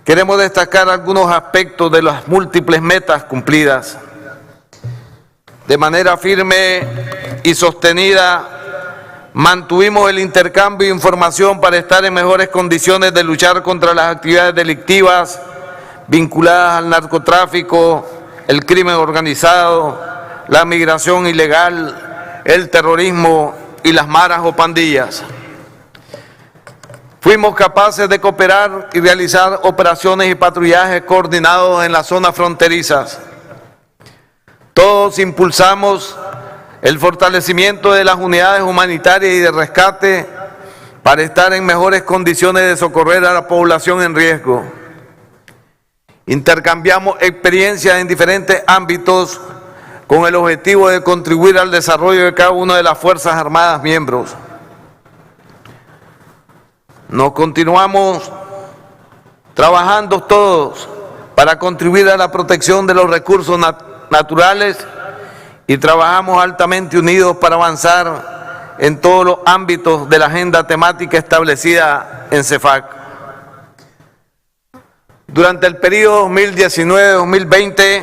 queremos destacar algunos aspectos de las múltiples metas cumplidas. De manera firme y sostenida, mantuvimos el intercambio de información para estar en mejores condiciones de luchar contra las actividades delictivas vinculadas al narcotráfico, el crimen organizado, la migración ilegal, el terrorismo y las maras o pandillas. Fuimos capaces de cooperar y realizar operaciones y patrullajes coordinados en las zonas fronterizas. Todos impulsamos el fortalecimiento de las unidades humanitarias y de rescate para estar en mejores condiciones de socorrer a la población en riesgo. Intercambiamos experiencias en diferentes ámbitos con el objetivo de contribuir al desarrollo de cada una de las Fuerzas Armadas miembros. Nos continuamos trabajando todos para contribuir a la protección de los recursos naturales y trabajamos altamente unidos para avanzar en todos los ámbitos de la agenda temática establecida en CEFAC. Durante el periodo 2019-2020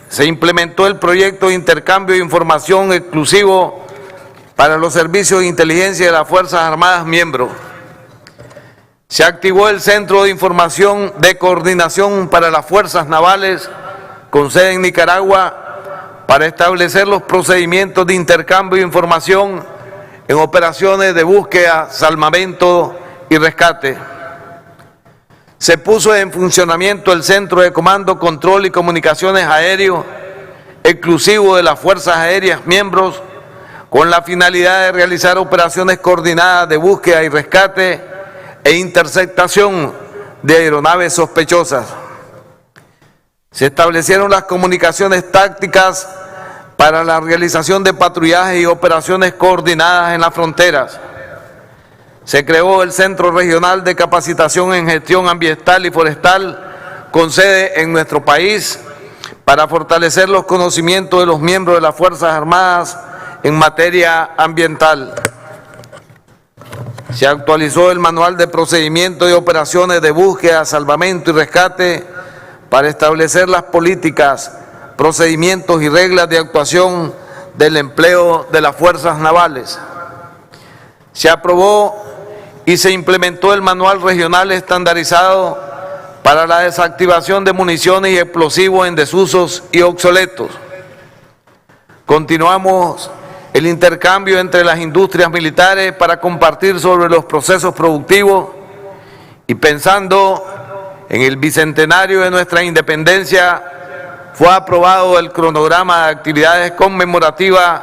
se implementó el proyecto de intercambio de información exclusivo para los servicios de inteligencia de las Fuerzas Armadas miembros. Se activó el Centro de Información de Coordinación para las Fuerzas Navales, con sede en Nicaragua, para establecer los procedimientos de intercambio de información en operaciones de búsqueda, salvamento y rescate. Se puso en funcionamiento el Centro de Comando, Control y Comunicaciones Aéreo, exclusivo de las Fuerzas Aéreas miembros, con la finalidad de realizar operaciones coordinadas de búsqueda y rescate e interceptación de aeronaves sospechosas. Se establecieron las comunicaciones tácticas para la realización de patrullajes y operaciones coordinadas en las fronteras. Se creó el Centro Regional de Capacitación en Gestión Ambiental y Forestal, con sede en nuestro país, para fortalecer los conocimientos de los miembros de las Fuerzas Armadas en materia ambiental. Se actualizó el Manual de Procedimientos y Operaciones de Búsqueda, Salvamento y Rescate para establecer las políticas, procedimientos y reglas de actuación del empleo de las Fuerzas Navales. Se aprobó y se implementó el Manual Regional Estandarizado para la desactivación de municiones y explosivos en desusos y obsoletos. Continuamos el intercambio entre las industrias militares para compartir sobre los procesos productivos y pensando en el bicentenario de nuestra independencia, fue aprobado el cronograma de actividades conmemorativas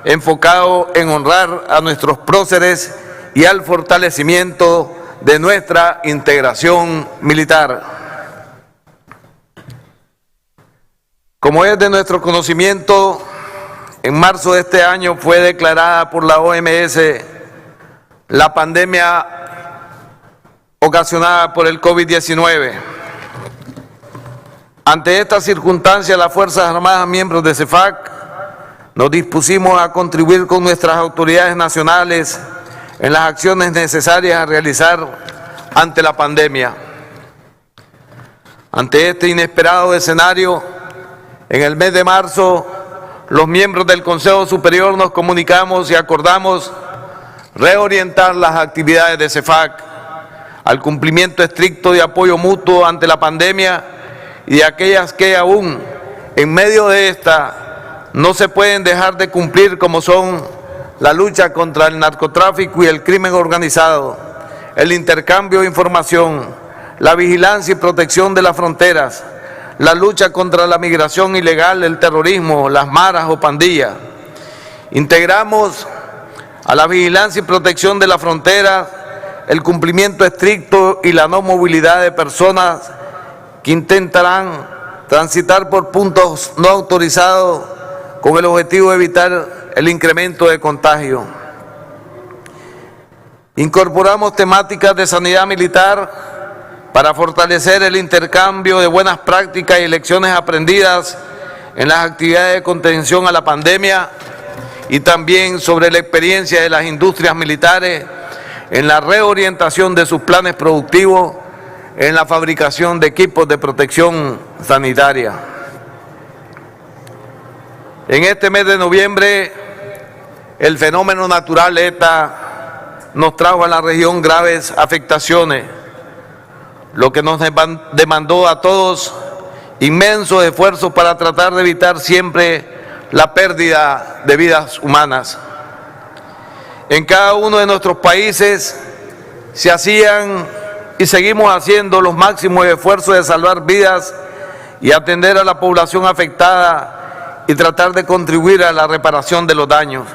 enfocado en honrar a nuestros próceres y al fortalecimiento de nuestra integración militar. Como es de nuestro conocimiento, en marzo de este año fue declarada por la OMS la pandemia ocasionada por el COVID-19. Ante esta circunstancia, las Fuerzas Armadas, miembros de CEFAC, nos dispusimos a contribuir con nuestras autoridades nacionales en las acciones necesarias a realizar ante la pandemia. Ante este inesperado escenario, en el mes de marzo, los miembros del Consejo Superior nos comunicamos y acordamos reorientar las actividades de CEFAC al cumplimiento estricto de apoyo mutuo ante la pandemia y de aquellas que aún en medio de esta no se pueden dejar de cumplir, como son la lucha contra el narcotráfico y el crimen organizado, el intercambio de información, la vigilancia y protección de las fronteras, la lucha contra la migración ilegal, el terrorismo, las maras o pandillas. Integramos a la vigilancia y protección de las fronteras el cumplimiento estricto y la no movilidad de personas que intentarán transitar por puntos no autorizados con el objetivo de evitar el incremento de contagio. Incorporamos temáticas de sanidad militar para fortalecer el intercambio de buenas prácticas y lecciones aprendidas en las actividades de contención a la pandemia y también sobre la experiencia de las industrias militares en la reorientación de sus planes productivos en la fabricación de equipos de protección sanitaria. En este mes de noviembre, el fenómeno natural ETA nos trajo a la región graves afectaciones, lo que nos demandó a todos inmensos esfuerzos para tratar de evitar siempre la pérdida de vidas humanas. En cada uno de nuestros países se hacían y seguimos haciendo los máximos esfuerzos de salvar vidas y atender a la población afectada y tratar de contribuir a la reparación de los daños.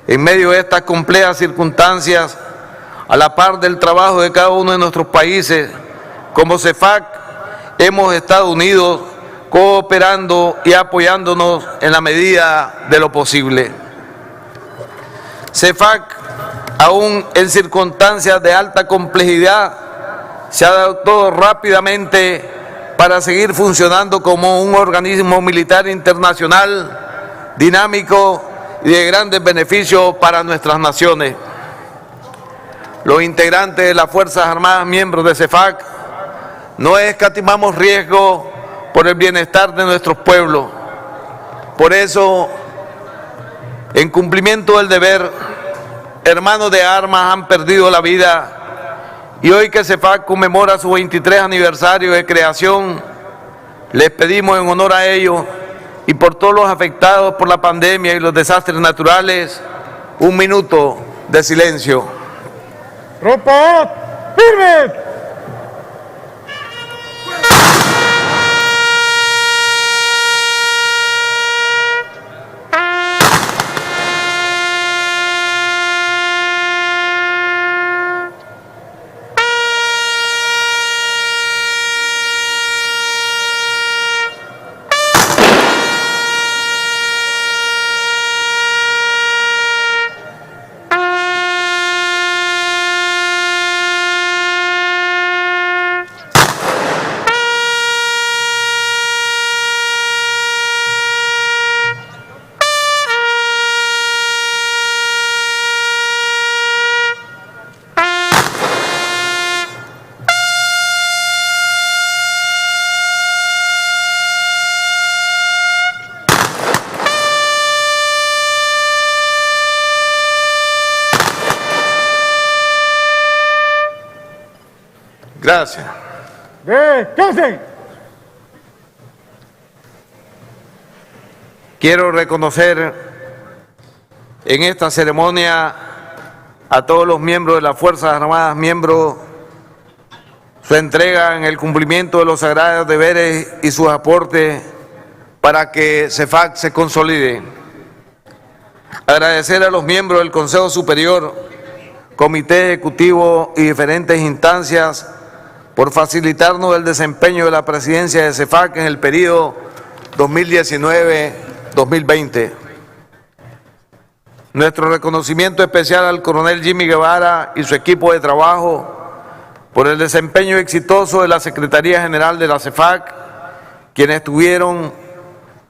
En medio de estas complejas circunstancias, a la par del trabajo de cada uno de nuestros países, como CEFAC, hemos estado unidos, cooperando y apoyándonos en la medida de lo posible. CEFAC, aún en circunstancias de alta complejidad, se adaptó rápidamente para seguir funcionando como un organismo militar internacional dinámico y de grandes beneficios para nuestras naciones. Los integrantes de las Fuerzas Armadas, miembros de CEFAC, no escatimamos riesgo por el bienestar de nuestros pueblos. Por eso, en cumplimiento del deber, hermanos de armas han perdido la vida y hoy que CEFAC conmemora su 23 aniversario de creación, les pedimos en honor a ellos y por todos los afectados por la pandemia y los desastres naturales, un minuto de silencio. ¡Tropas firmes! Gracias. ¡Descansen! Quiero reconocer en esta ceremonia a todos los miembros de las Fuerzas Armadas, miembros, su entrega en el cumplimiento de los sagrados deberes y sus aportes para que CEFAC se consolide. Agradecer a los miembros del Consejo Superior, Comité Ejecutivo y diferentes instancias por facilitarnos el desempeño de la presidencia de CEFAC en el periodo 2019-2020. Nuestro reconocimiento especial al coronel Jimmy Guevara y su equipo de trabajo por el desempeño exitoso de la Secretaría General de la CEFAC, quienes tuvieron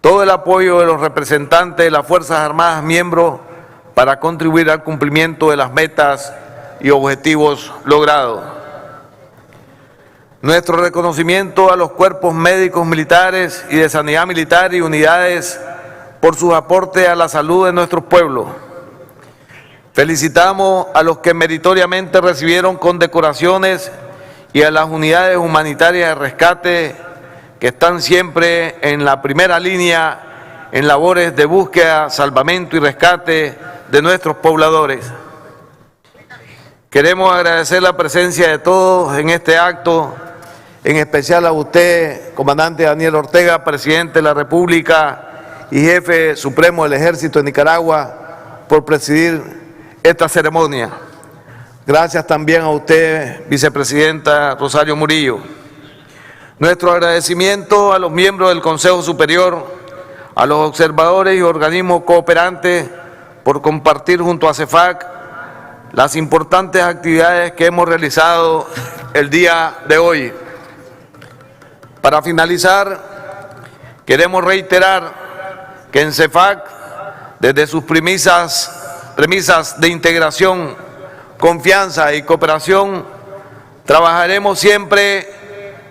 todo el apoyo de los representantes de las Fuerzas Armadas miembros para contribuir al cumplimiento de las metas y objetivos logrados. Nuestro reconocimiento a los cuerpos médicos militares y de sanidad militar y unidades por sus aportes a la salud de nuestros pueblos. Felicitamos a los que meritoriamente recibieron condecoraciones y a las unidades humanitarias de rescate que están siempre en la primera línea en labores de búsqueda, salvamento y rescate de nuestros pobladores. Queremos agradecer la presencia de todos en este acto, en especial a usted, comandante Daniel Ortega, presidente de la República y jefe supremo del Ejército de Nicaragua, por presidir esta ceremonia. Gracias también a usted, vicepresidenta Rosario Murillo. Nuestro agradecimiento a los miembros del Consejo Superior, a los observadores y organismos cooperantes por compartir junto a CEFAC las importantes actividades que hemos realizado el día de hoy. Para finalizar, queremos reiterar que en CEFAC, desde sus premisas de integración, confianza y cooperación, trabajaremos siempre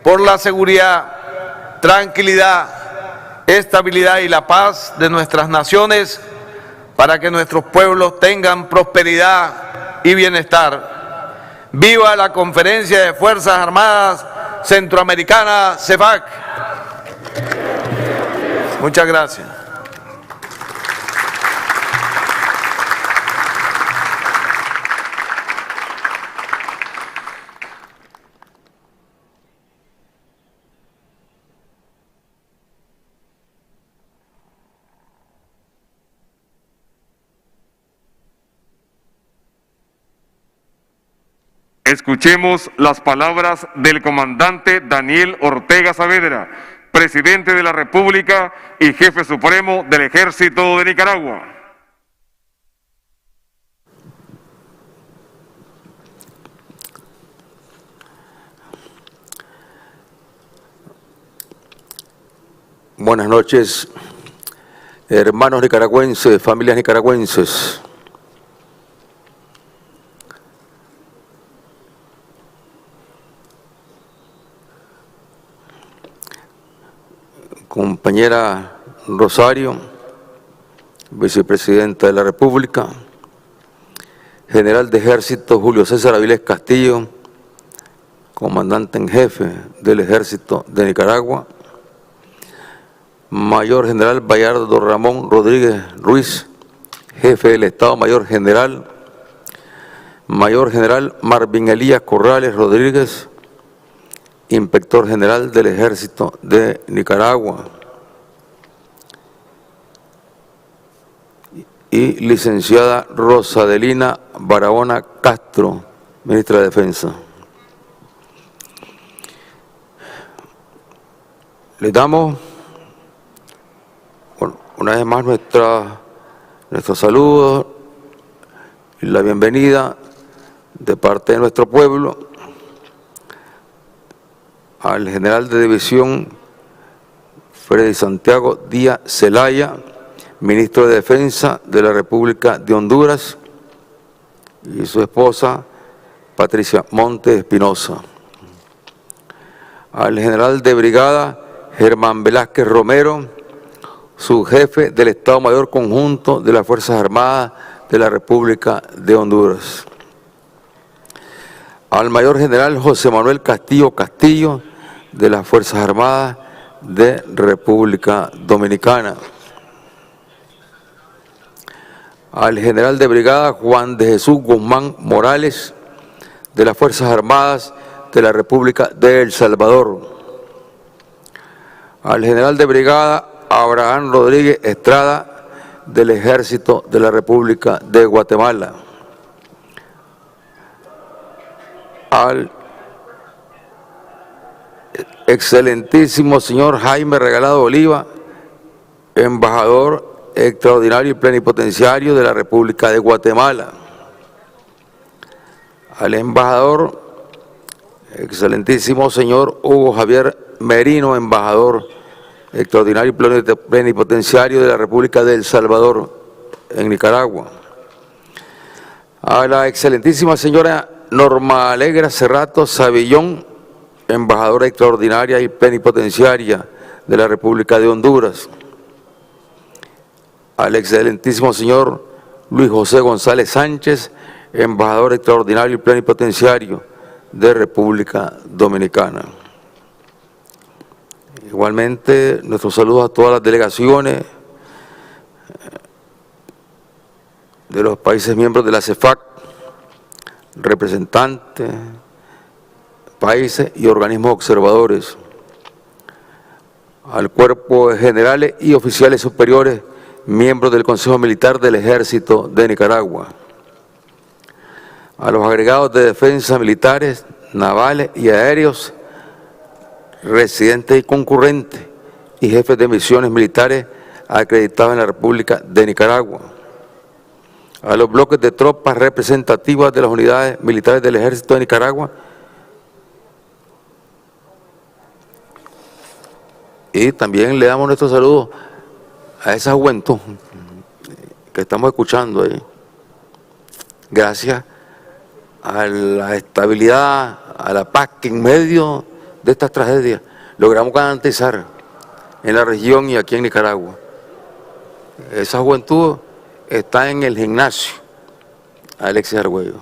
por la seguridad, tranquilidad, estabilidad y la paz de nuestras naciones para que nuestros pueblos tengan prosperidad y bienestar. ¡Viva la Conferencia de Fuerzas Armadas Centroamericanas, CEFAC! Muchas gracias. Escuchemos las palabras del comandante Daniel Ortega Saavedra, presidente de la República y jefe supremo del Ejército de Nicaragua. Buenas noches, hermanos nicaragüenses, familias nicaragüenses. Compañera Rosario, vicepresidenta de la República, general de Ejército Julio César Avilés Castillo, comandante en jefe del Ejército de Nicaragua, mayor general Bayardo Ramón Rodríguez Ruiz, jefe del Estado Mayor General, mayor general Marvin Elías Corrales Rodríguez, inspector general del Ejército de Nicaragua, y licenciada Rosadelina Barahona Castro, ministra de Defensa. Le damos una vez más nuestro saludo y la bienvenida de parte de nuestro pueblo al general de división Freddy Santiago Díaz Zelaya, ministro de Defensa de la República de Honduras, y su esposa Patricia Montes Espinosa. Al general de brigada Germán Velázquez Romero, subjefe del Estado Mayor Conjunto de las Fuerzas Armadas de la República de Honduras. Al mayor general José Manuel Castillo Castillo, de las Fuerzas Armadas de República Dominicana. Al general de brigada Juan de Jesús Guzmán Morales, de las Fuerzas Armadas de la República de El Salvador. Al general de brigada Abraham Rodríguez Estrada, del Ejército de la República de Guatemala. Al excelentísimo señor Jaime Regalado Oliva, embajador extraordinario y plenipotenciario de la República de Guatemala. Al embajador excelentísimo señor Hugo Javier Merino, embajador extraordinario y plenipotenciario de la República de El Salvador en Nicaragua. A la excelentísima señora Norma Alegra Cerrato Savillón, embajadora extraordinaria y plenipotenciaria de la República de Honduras, al excelentísimo señor Luis José González Sánchez, embajador extraordinario y plenipotenciario de República Dominicana. Igualmente, nuestros saludos a todas las delegaciones de los países miembros de la CEFAC, representantes, países y organismos observadores, al cuerpo de generales y oficiales superiores, miembros del Consejo Militar del Ejército de Nicaragua, a los agregados de defensa militares, navales y aéreos, residentes y concurrentes, y jefes de misiones militares acreditados en la República de Nicaragua, a los bloques de tropas representativas de las unidades militares del Ejército de Nicaragua, y también le damos nuestro saludo a esa juventud que estamos escuchando ahí. Gracias a la estabilidad, a la paz que en medio de estas tragedias logramos garantizar en la región y aquí en Nicaragua. Esa juventud está en el gimnasio, Alexis Argüello.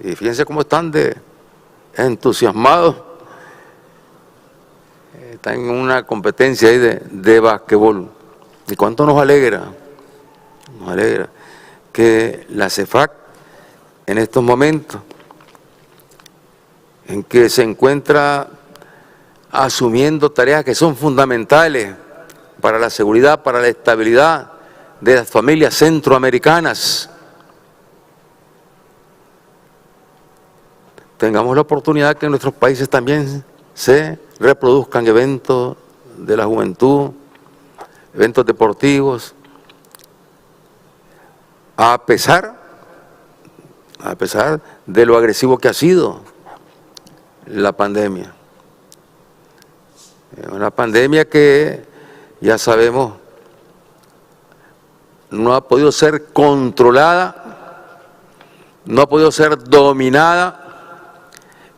Y fíjense cómo están de entusiasmados. Están en una competencia ahí de basquetbol. ¿Y cuánto nos alegra? Nos alegra que la CEFAC en estos momentos en que se encuentra asumiendo tareas que son fundamentales para la seguridad, para la estabilidad de las familias centroamericanas, tengamos la oportunidad que en nuestros países también se reproduzcan eventos de la juventud, eventos deportivos, a pesar de lo agresivo que ha sido la pandemia. Una pandemia que ya sabemos no ha podido ser controlada, no ha podido ser dominada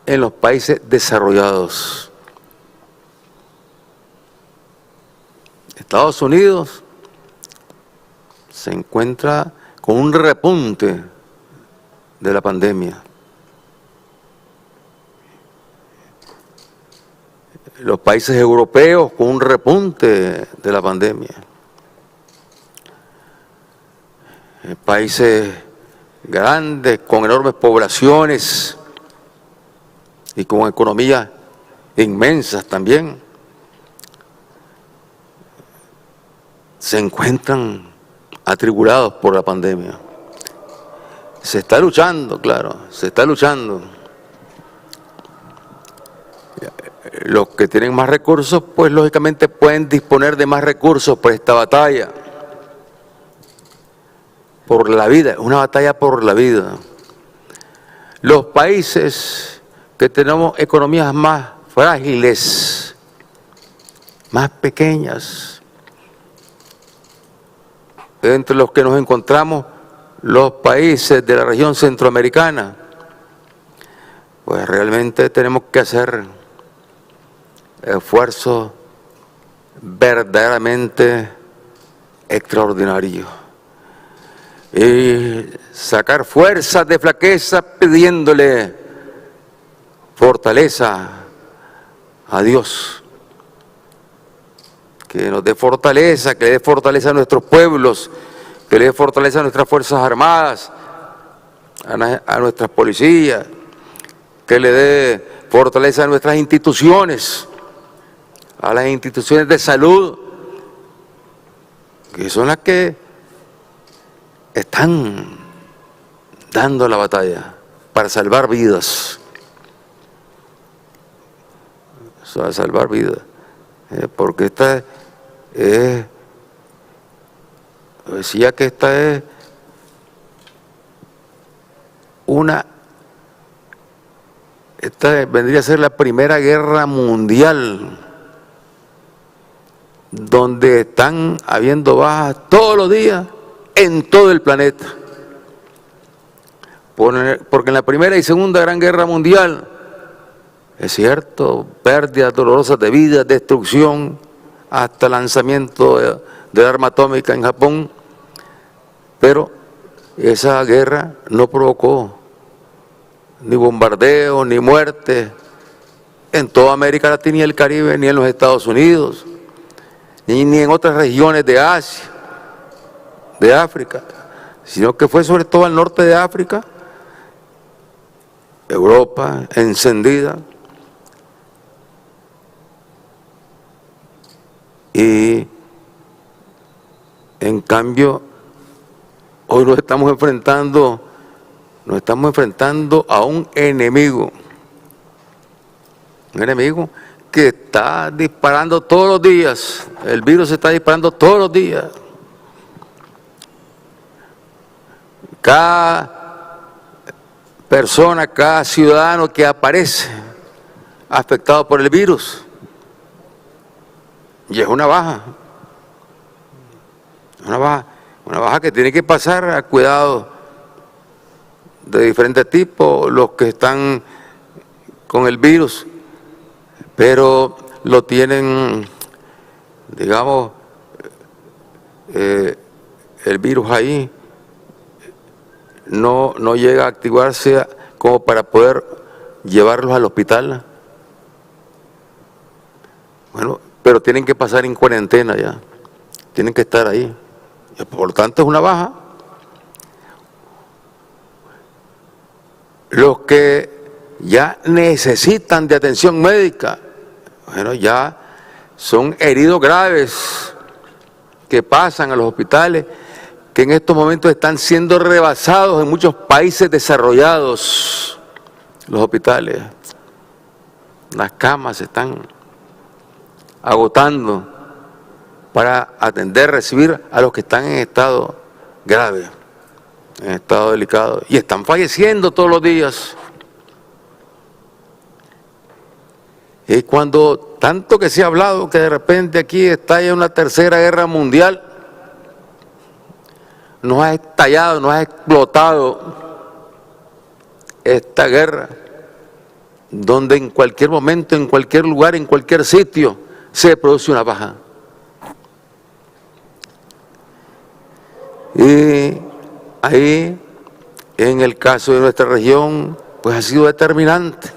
en los países desarrollados. Estados Unidos se encuentra con un repunte de la pandemia. Los países europeos con un repunte de la pandemia. Países grandes, con enormes poblaciones y con economías inmensas también, se encuentran atribulados por la pandemia. Se está luchando, claro, se está luchando. Los que tienen más recursos, pues lógicamente pueden disponer de más recursos por esta batalla. Por la vida, una batalla por la vida. Los países que tenemos economías más frágiles, más pequeñas, entre los que nos encontramos los países de la región centroamericana, pues realmente tenemos que hacer esfuerzos verdaderamente extraordinarios y sacar fuerzas de flaqueza pidiéndole fortaleza a Dios, que nos dé fortaleza, que le dé fortaleza a nuestros pueblos, que le dé fortaleza a nuestras Fuerzas Armadas, a nuestras policías, que le dé fortaleza a nuestras instituciones, a las instituciones de salud, que son las que están dando la batalla para salvar vidas. Para salvar vidas. Porque esta es, decía que esta es esta vendría a ser la Primera Guerra Mundial, donde están habiendo bajas todos los días en todo el planeta. Porque en la Primera y Segunda Gran Guerra Mundial es cierto, pérdidas dolorosas de vida, destrucción, hasta lanzamiento de arma atómica en Japón, pero esa guerra no provocó ni bombardeo, ni muerte en toda América Latina y el Caribe, ni en los Estados Unidos, ni en otras regiones de Asia, de África, sino que fue sobre todo al norte de África, Europa encendida, y en cambio hoy nos estamos enfrentando a un enemigo que está disparando todos los días. El virus está disparando todos los días. Cada persona, cada ciudadano que aparece afectado por el virus, y es una baja que tiene que pasar a cuidado de diferentes tipos, los que están con el virus, pero lo tienen, digamos, el virus ahí no llega a activarse como para poder llevarlos al hospital. Bueno, pero tienen que pasar en cuarentena ya, tienen que estar ahí. Por lo tanto, es una baja. Los que ya necesitan de atención médica, bueno, ya son heridos graves que pasan a los hospitales, que en estos momentos están siendo rebasados en muchos países desarrollados, los hospitales. Las camas se están agotando para atender, recibir a los que están en estado grave, en estado delicado, y están falleciendo todos los días. Y cuando tanto que se ha hablado que de repente aquí estalla una tercera guerra mundial, nos ha estallado, nos ha explotado esta guerra, donde en cualquier momento, en cualquier lugar, en cualquier sitio, se produce una baja. Y ahí, en el caso de nuestra región, pues ha sido determinante.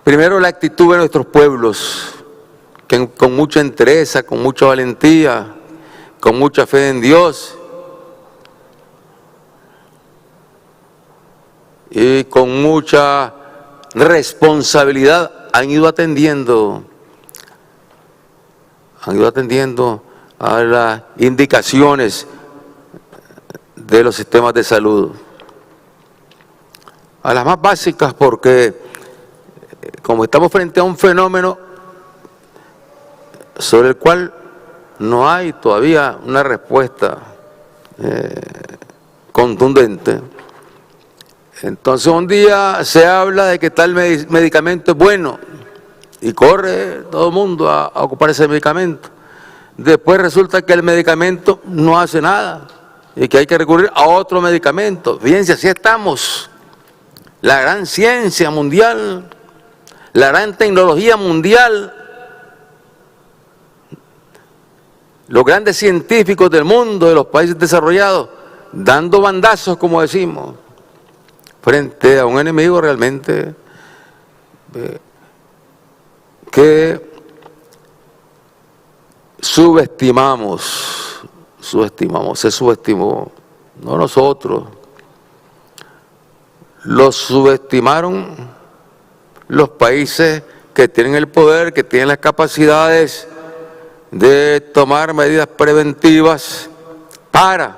Primero, la actitud de nuestros pueblos, que con mucha entereza, con mucha valentía, con mucha fe en Dios y con mucha responsabilidad han ido atendiendo a las indicaciones de los sistemas de salud, a las más básicas, porque como estamos frente a un fenómeno sobre el cual no hay todavía una respuesta contundente, entonces un día se habla de que tal medicamento es bueno y corre todo el mundo a ocupar ese medicamento. Después resulta que el medicamento no hace nada y que hay que recurrir a otro medicamento. Fíjense, así estamos. La gran ciencia mundial, la gran tecnología mundial, los grandes científicos del mundo, de los países desarrollados, dando bandazos, como decimos, frente a un enemigo realmente que se subestimó, no nosotros, los subestimaron los países que tienen el poder, que tienen las capacidades de tomar medidas preventivas para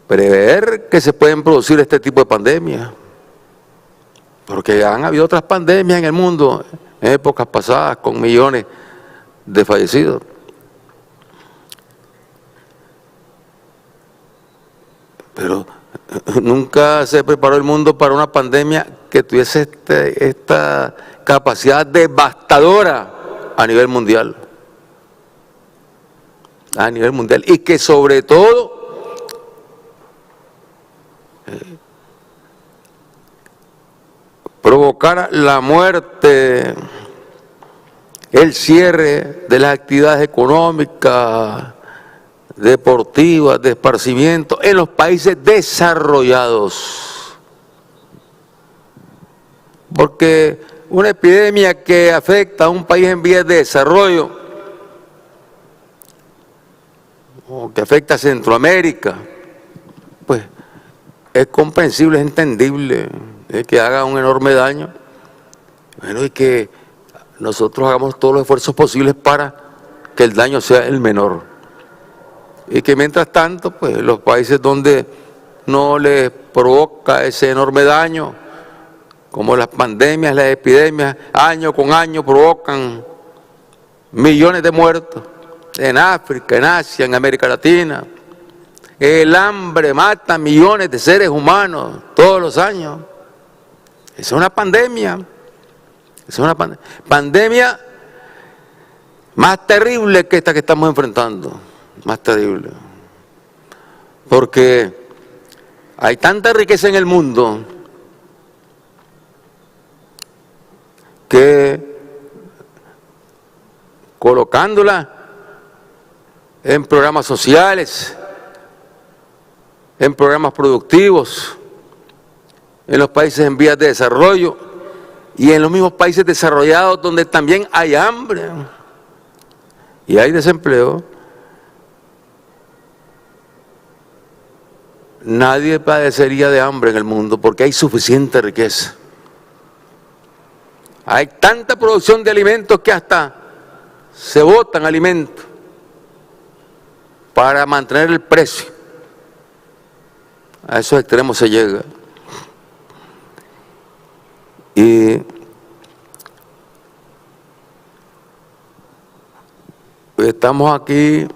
prever que se pueden producir este tipo de pandemias. Porque han habido otras pandemias en el mundo, en épocas pasadas, con millones de fallecidos. Pero nunca se preparó el mundo para una pandemia que tuviese esta capacidad devastadora a nivel mundial. Y que sobre todo provocara la muerte, el cierre de las actividades económicas, deportivas, de esparcimiento en los países desarrollados. Porque una epidemia que afecta a un país en vías de desarrollo, o que afecta a Centroamérica, pues es comprensible, es entendible, que haga un enorme daño. Bueno, y que nosotros hagamos todos los esfuerzos posibles para que el daño sea el menor. Y que mientras tanto, pues los países donde no les provoca ese enorme daño, como las pandemias, las epidemias, año con año provocan millones de muertos, en África, en Asia, en América Latina. El hambre mata millones de seres humanos todos los años. Es una pandemia. Es una pandemia más terrible que esta que estamos enfrentando. Más terrible. Porque hay tanta riqueza en el mundo que colocándola en programas sociales, en programas productivos, en los países en vías de desarrollo y en los mismos países desarrollados donde también hay hambre y hay desempleo, nadie padecería de hambre en el mundo porque hay suficiente riqueza. Hay tanta producción de alimentos que hasta se botan alimentos para mantener el precio. A esos extremos se llega. Y estamos aquí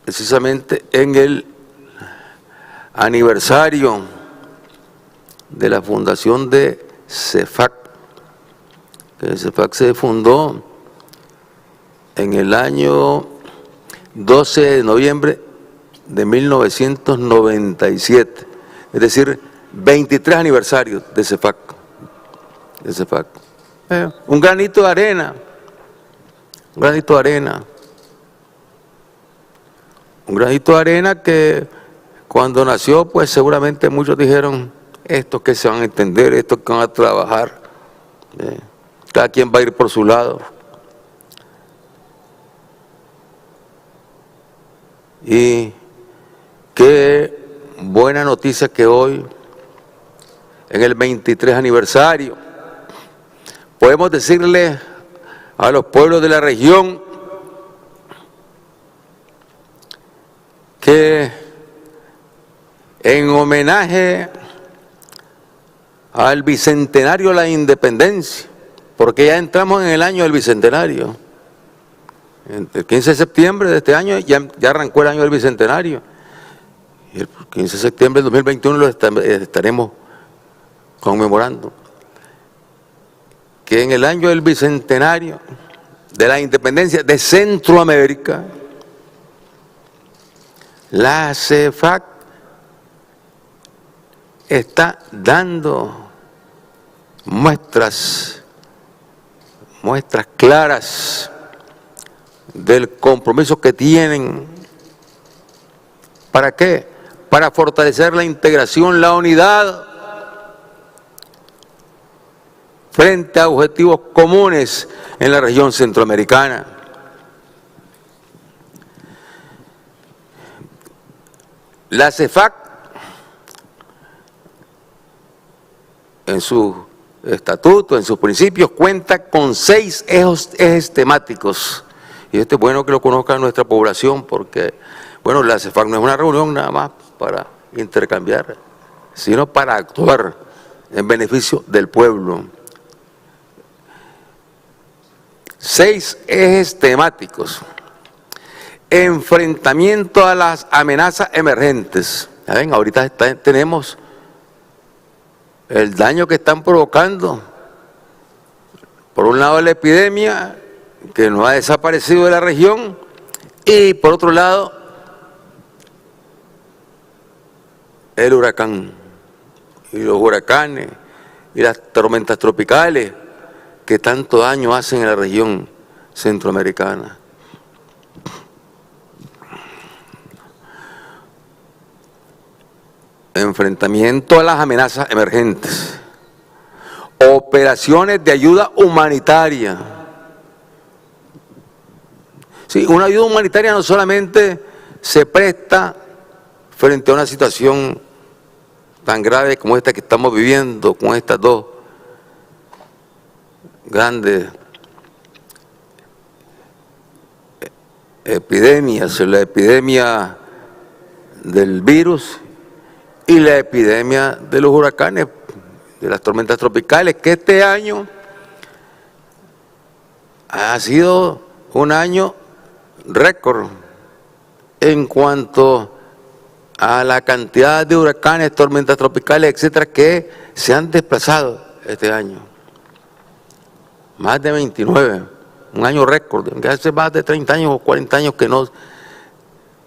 precisamente en el aniversario de la fundación de CEFAC. Que CEFAC se fundó en el año 12 de noviembre de 1997, es decir, 23 aniversarios de CEFAC. Un granito de arena, un granito de arena. Un granito de arena que cuando nació, pues seguramente muchos dijeron, estos que se van a entender, estos que van a trabajar, cada quien va a ir por su lado. Y qué buena noticia que hoy, en el 23 aniversario, podemos decirle a los pueblos de la región que en homenaje al bicentenario de la independencia, porque ya entramos en el año del bicentenario, el 15 de septiembre de este año ya arrancó el año del bicentenario, y el 15 de septiembre de 2021 lo estaremos conmemorando, que en el año del bicentenario de la independencia de Centroamérica, la CEFAC está dando muestras claras del compromiso que tienen. ¿Para qué? Para fortalecer la integración, la unidad frente a objetivos comunes en la región centroamericana. La CEFAC, en su estatuto, en sus principios, cuenta con 6 ejes temáticos. Y es bueno que lo conozca nuestra población porque, bueno, la CEFAC no es una reunión nada más para intercambiar, sino para actuar en beneficio del pueblo. 6 ejes temáticos. Enfrentamiento a las amenazas emergentes. ¿Saben? Ahorita tenemos el daño que están provocando. Por un lado la epidemia, que no ha desaparecido de la región, y por otro lado el huracán y los huracanes y las tormentas tropicales que tanto daño hacen en la región centroamericana. Enfrentamiento a las amenazas emergentes, operaciones de ayuda humanitaria. Sí, una ayuda humanitaria no solamente se presta frente a una situación tan grave como esta que estamos viviendo, con estas dos grandes epidemias, la epidemia del virus y la epidemia de los huracanes, de las tormentas tropicales, que este año ha sido un año récord en cuanto a la cantidad de huracanes, tormentas tropicales, etcétera, que se han desplazado este año. Más de 29, un año récord, que hace más de 30 años o 40 años que no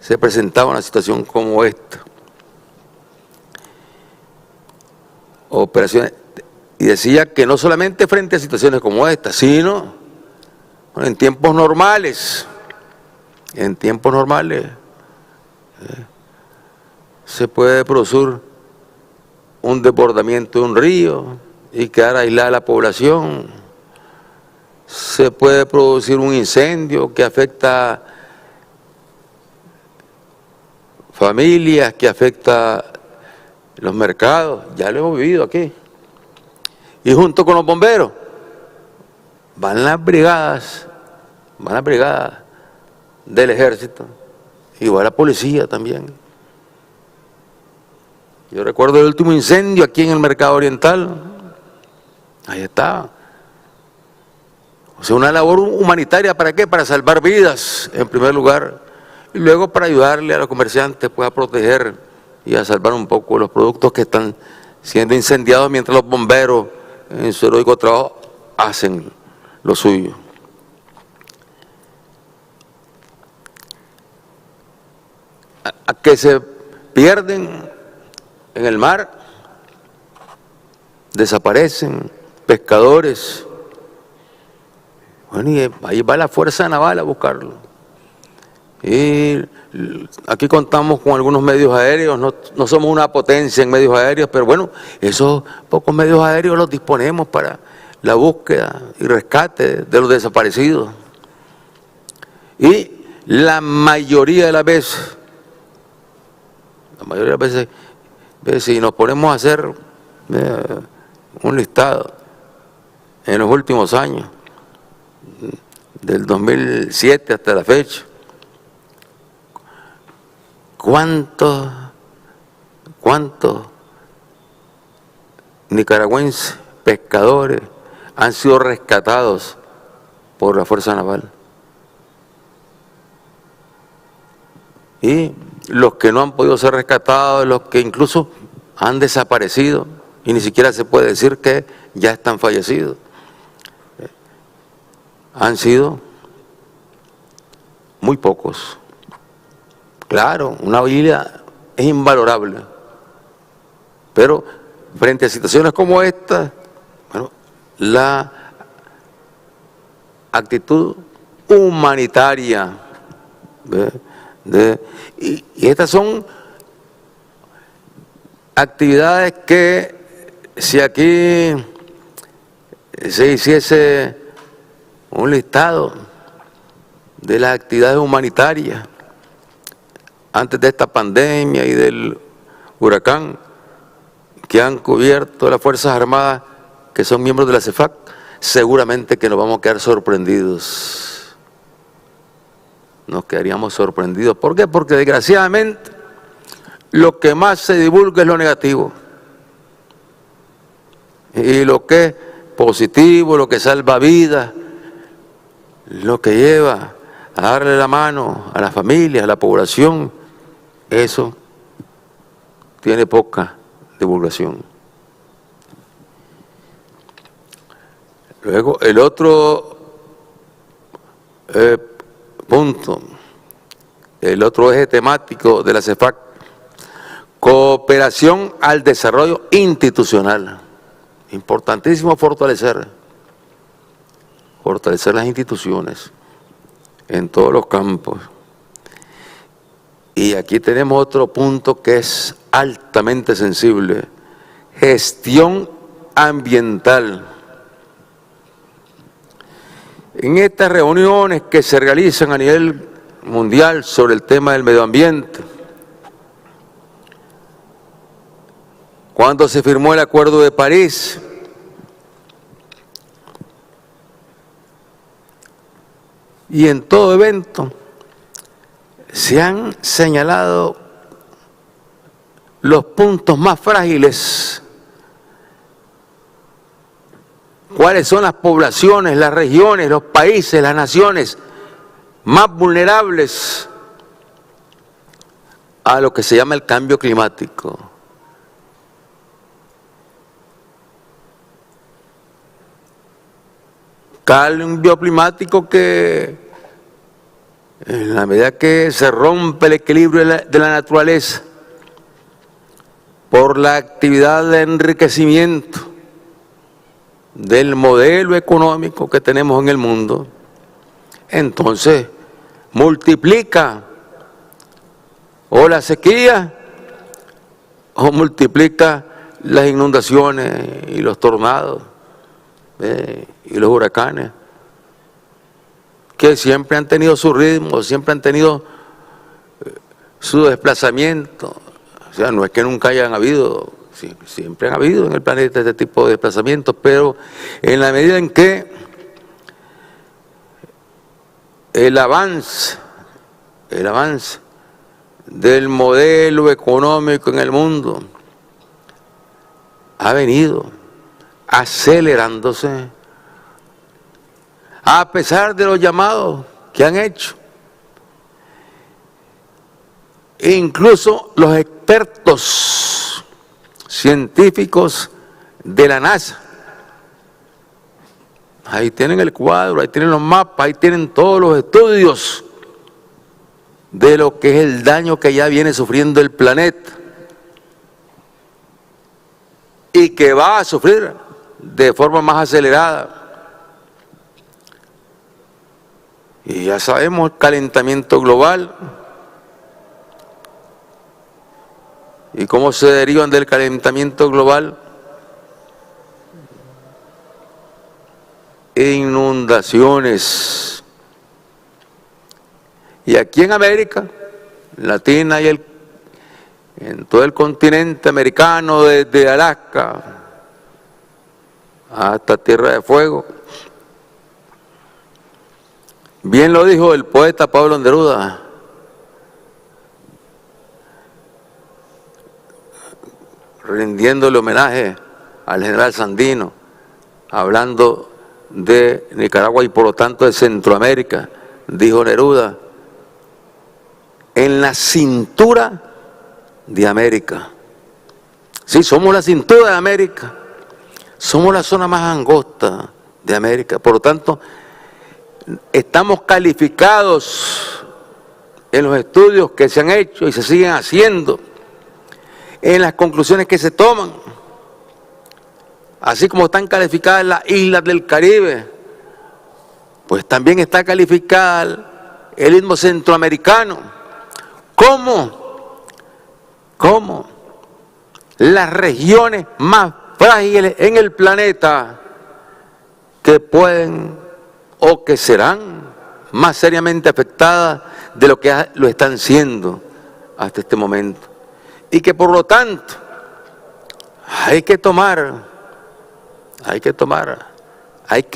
se presentaba una situación como esta. Operaciones, y decía que no solamente frente a situaciones como esta, sino en tiempos normales, se puede producir un desbordamiento de un río y quedar aislada la población, se puede producir un incendio que afecta familias, que afecta los mercados, ya lo hemos vivido aquí. Y junto con los bomberos van las brigadas del ejército y va la policía también. Yo recuerdo el último incendio aquí en el Mercado Oriental, ahí estaba. O sea, una labor humanitaria, ¿para qué? Para salvar vidas, en primer lugar, y luego para ayudarle a los comerciantes pues, a proteger y a salvar un poco los productos que están siendo incendiados mientras los bomberos en su heroico trabajo hacen lo suyo. A que se pierden en el mar, desaparecen pescadores. Bueno, y ahí va la Fuerza Naval a buscarlo. Y aquí contamos con algunos medios aéreos, no somos una potencia en medios aéreos, pero bueno, esos pocos medios aéreos los disponemos para la búsqueda y rescate de los desaparecidos. Y la mayoría de las veces, si nos ponemos a hacer un listado en los últimos años, del 2007 hasta la fecha, ¿cuántos nicaragüenses pescadores han sido rescatados por la Fuerza Naval? Y los que no han podido ser rescatados, los que incluso han desaparecido, y ni siquiera se puede decir que ya están fallecidos, han sido muy pocos. Claro, una vida es invalorable, pero frente a situaciones como esta, bueno, la actitud humanitaria y estas son actividades que si aquí se hiciese un listado de las actividades humanitarias antes de esta pandemia y del huracán que han cubierto las Fuerzas Armadas que son miembros de la CEFAC, seguramente que nos vamos a quedar sorprendidos. Nos quedaríamos sorprendidos. ¿Por qué? Porque desgraciadamente lo que más se divulga es lo negativo. Y lo que es positivo, lo que salva vidas, lo que lleva a darle la mano a las familias, a la población, eso tiene poca divulgación. Luego, el otro punto, el otro eje temático de la CEFAC, cooperación al desarrollo institucional. importantísimo fortalecer las instituciones en todos los campos. Y aquí tenemos otro punto que es altamente sensible: gestión ambiental. En estas reuniones que se realizan a nivel mundial sobre el tema del medio ambiente, cuando se firmó el Acuerdo de París, y en todo evento se han señalado los puntos más frágiles, cuáles son las poblaciones, las regiones, los países, las naciones más vulnerables a lo que se llama el cambio climático. Cambio climático que, en la medida que se rompe el equilibrio de la naturaleza por la actividad de enriquecimiento del modelo económico que tenemos en el mundo, entonces multiplica o la sequía o multiplica las inundaciones y los tornados y los huracanes, que siempre han tenido su ritmo, siempre han tenido su desplazamiento. O sea, no es que nunca hayan habido, siempre han habido en el planeta este tipo de desplazamientos, pero en la medida en que el avance del modelo económico en el mundo ha venido acelerándose, a pesar de los llamados que han hecho. E incluso los expertos científicos de la NASA, ahí tienen el cuadro, ahí tienen los mapas, ahí tienen todos los estudios de lo que es el daño que ya viene sufriendo el planeta y que va a sufrir de forma más acelerada. Y ya sabemos el calentamiento global y cómo se derivan del calentamiento global inundaciones. Y aquí en América Latina y en todo el continente americano, desde Alaska hasta Tierra de Fuego. Bien lo dijo el poeta Pablo Neruda: rindiéndole homenaje al general Sandino, hablando de Nicaragua y por lo tanto de Centroamérica, dijo Neruda: en la cintura de América. Sí, somos la cintura de América, somos la zona más angosta de América, por lo tanto estamos calificados en los estudios que se han hecho y se siguen haciendo, en las conclusiones que se toman, así como están calificadas las islas del Caribe, pues también está calificada el Istmo Centroamericano como las regiones más frágiles en el planeta que pueden o que serán más seriamente afectadas de lo que lo están siendo hasta este momento. Y que por lo tanto hay que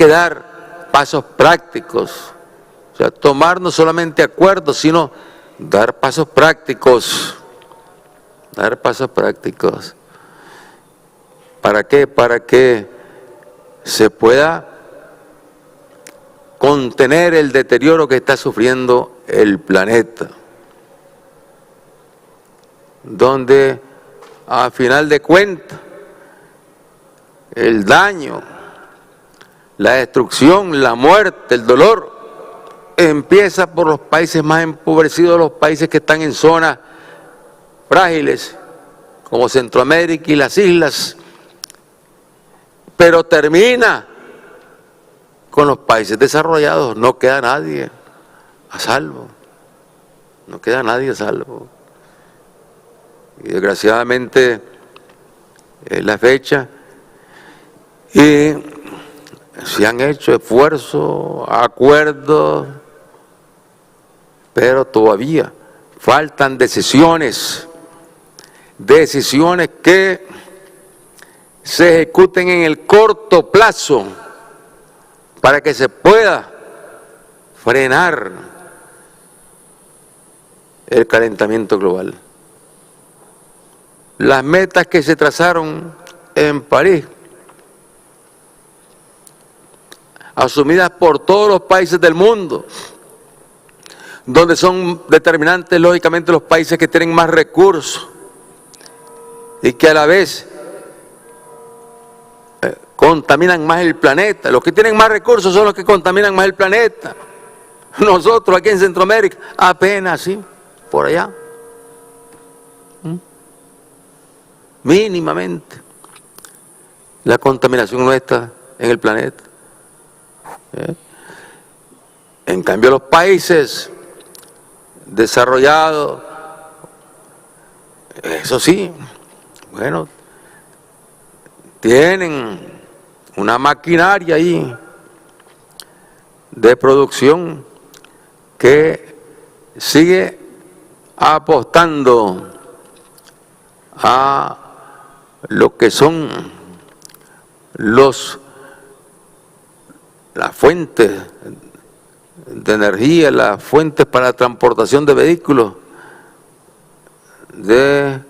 dar pasos prácticos, o sea, tomar no solamente acuerdos, sino dar pasos prácticos. ¿Para qué? Para que se pueda contener el deterioro que está sufriendo el planeta, donde a final de cuentas el daño, la destrucción, la muerte, el dolor empieza por los países más empobrecidos, los países que están en zonas frágiles como Centroamérica y las islas, pero termina con los países desarrollados. No queda nadie a salvo. No queda nadie a salvo. Y desgraciadamente es la fecha y se han hecho esfuerzos, acuerdos, pero todavía faltan decisiones que se ejecuten en el corto plazo para que se pueda frenar el calentamiento global. Las metas que se trazaron en París, asumidas por todos los países del mundo, donde son determinantes lógicamente los países que tienen más recursos y que a la vez contaminan más el planeta. Los que tienen más recursos son los que contaminan más el planeta. Nosotros aquí en Centroamérica, apenas sí, por allá. Mínimamente la contaminación nuestra en el planeta. En cambio los países desarrollados, eso sí, bueno, tienen una maquinaria ahí de producción que sigue apostando a lo que son las fuentes de energía, las fuentes para la transportación de vehículos, de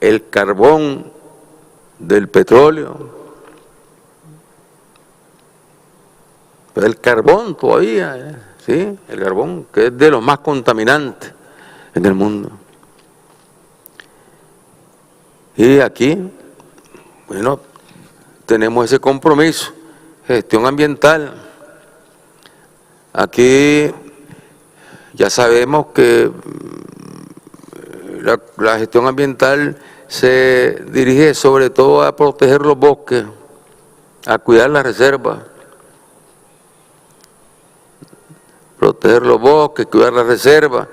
el carbón, del petróleo, pero el carbón todavía, ¿sí? El carbón, que es de los más contaminantes en el mundo. Y aquí, bueno, tenemos ese compromiso, gestión ambiental. Aquí ya sabemos que la gestión ambiental se dirige sobre todo a proteger los bosques, a cuidar las reservas, proteger los bosques, cuidar las reservas,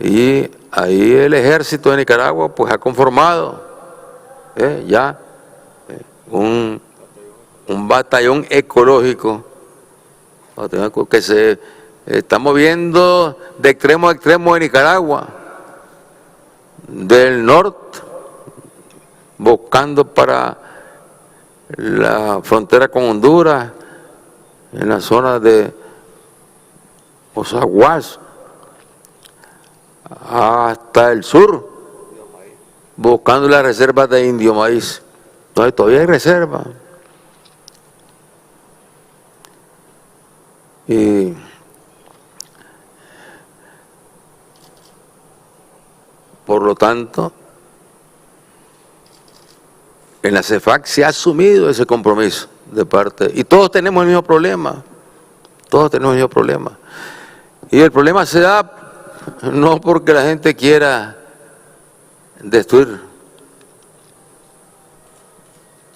y ahí el ejército de Nicaragua pues ha conformado ya un batallón ecológico que se está moviendo de extremo a extremo de Nicaragua, del norte, buscando para la frontera con Honduras, en la zona de Osaguas, hasta el sur, buscando las reservas de indio maíz. Entonces, todavía hay reservas. Y por lo tanto, en la CEFAC se ha asumido ese compromiso de parte, y todos tenemos el mismo problema, todos tenemos el mismo problema. Y el problema se da no porque la gente quiera destruir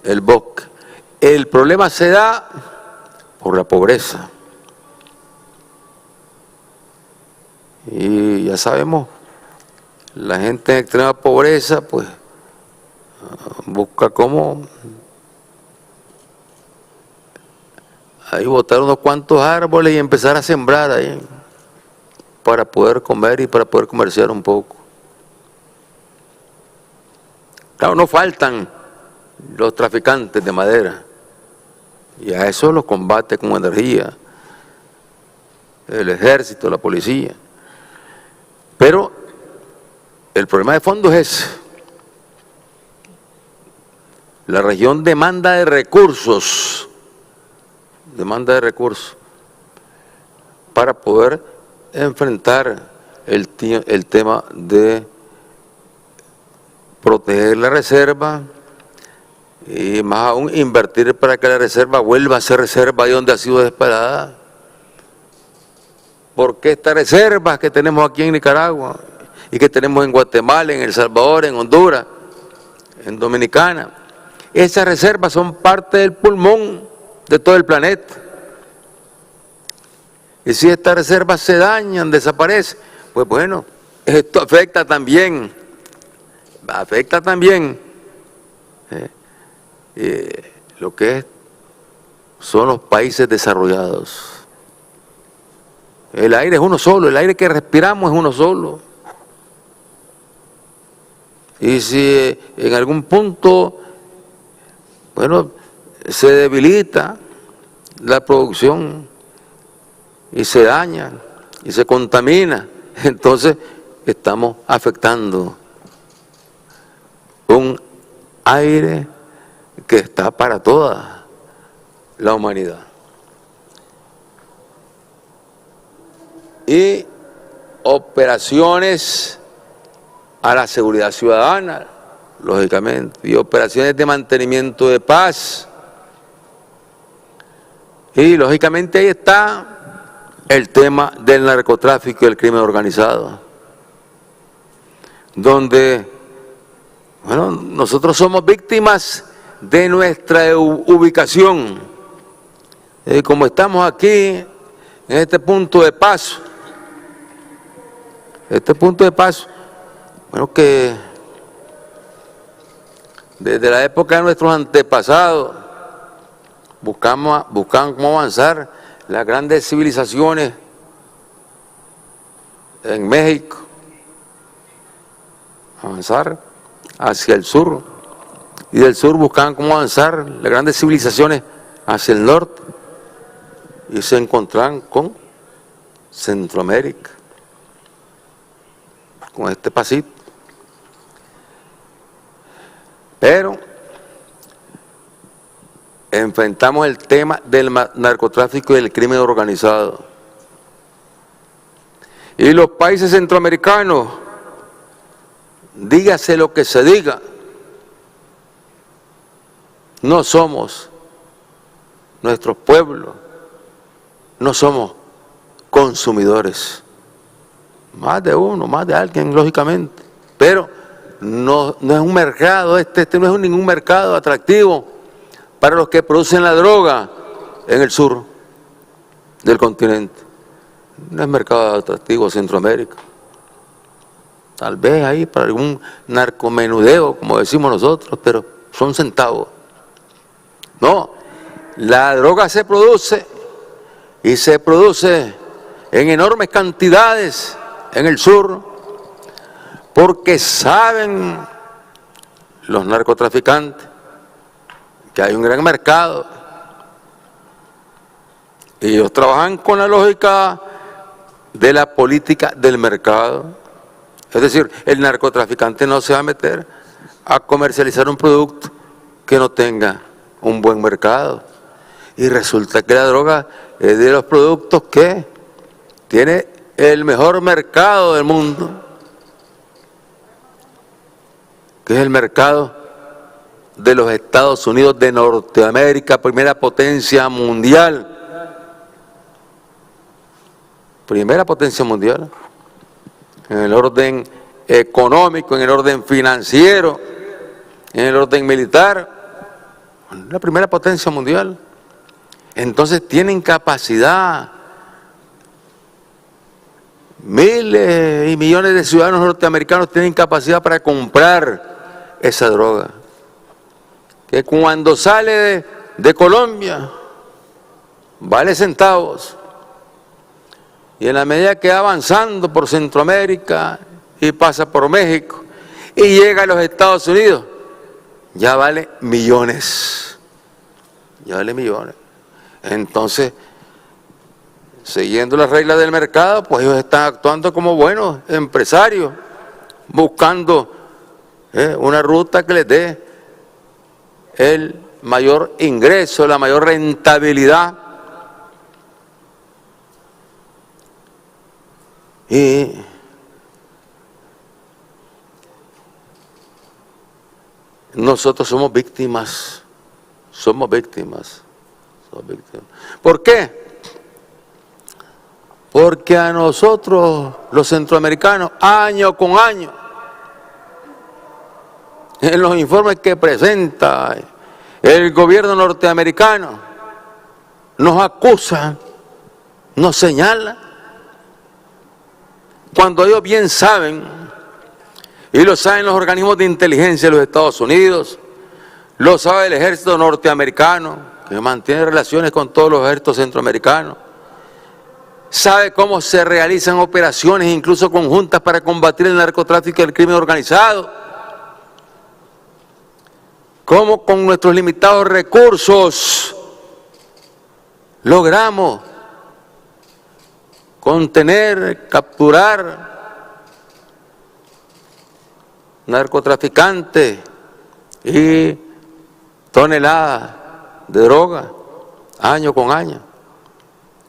el bosque, el problema se da por la pobreza. Y ya sabemos, la gente en extrema pobreza pues busca cómo ahí botar unos cuantos árboles y empezar a sembrar ahí para poder comer y para poder comerciar un poco. Claro, no faltan los traficantes de madera, y a eso los combate con energía el ejército, la policía. Pero el problema de fondo es ese. La región demanda de recursos para poder enfrentar el tema de proteger la reserva y más aún invertir para que la reserva vuelva a ser reserva de donde ha sido desesperada. Porque estas reservas que tenemos aquí en Nicaragua y que tenemos en Guatemala, en El Salvador, en Honduras, en Dominicana, Esas reservas son parte del pulmón de todo el planeta. Y si estas reservas se dañan, desaparecen, pues bueno, esto afecta también lo que son los países desarrollados. El aire es uno solo, el aire que respiramos es uno solo. Y si en algún punto, bueno, se debilita la producción y se daña y se contamina, entonces estamos afectando un aire que está para toda la humanidad. Y operaciones a la seguridad ciudadana, lógicamente, y operaciones de mantenimiento de paz. Y lógicamente ahí está el tema del narcotráfico y el crimen organizado, donde, bueno, nosotros somos víctimas de nuestra ubicación. Como estamos aquí, en este punto de paso, bueno, que desde la época de nuestros antepasados buscaban cómo avanzar las grandes civilizaciones en México, avanzar hacia el sur, y del sur buscaban cómo avanzar las grandes civilizaciones hacia el norte, y se encontraban con Centroamérica, con este pasito. Pero enfrentamos el tema del narcotráfico y del crimen organizado. Y los países centroamericanos, dígase lo que se diga, no somos, nuestros pueblos, no somos consumidores. Más de uno, más de alguien, lógicamente. Pero no es un mercado, este no es ningún mercado atractivo para los que producen la droga en el sur del continente. No es mercado atractivo Centroamérica. Tal vez ahí para algún narcomenudeo, como decimos nosotros, pero son centavos. No, la droga se produce y se produce en enormes cantidades en el sur, porque saben los narcotraficantes que hay un gran mercado. Y ellos trabajan con la lógica de la política del mercado. Es decir, el narcotraficante no se va a meter a comercializar un producto que no tenga un buen mercado. Y resulta que la droga es de los productos que tiene el mejor mercado del mundo, que es el mercado de los Estados Unidos de Norteamérica, primera potencia mundial. Primera potencia mundial, en el orden económico, en el orden financiero, en el orden militar, la primera potencia mundial. Entonces tienen capacidad, miles y millones de ciudadanos norteamericanos tienen capacidad para comprar esa droga, que cuando sale de Colombia vale centavos, y en la medida que va avanzando por Centroamérica y pasa por México y llega a los Estados Unidos, ya vale millones, ya vale millones. Entonces, siguiendo las reglas del mercado, pues ellos están actuando como buenos empresarios, buscando una ruta que les dé el mayor ingreso, la mayor rentabilidad. Y nosotros somos víctimas. ¿Por qué? Porque a nosotros, los centroamericanos, año con año, en los informes que presenta El gobierno norteamericano nos acusa, nos señala, cuando ellos bien saben, y lo saben los organismos de inteligencia de los Estados Unidos, lo sabe el ejército norteamericano, que mantiene relaciones con todos los ejércitos centroamericanos, sabe cómo se realizan operaciones incluso conjuntas para combatir el narcotráfico y el crimen organizado, cómo con nuestros limitados recursos logramos contener, capturar narcotraficantes y toneladas de droga año con año.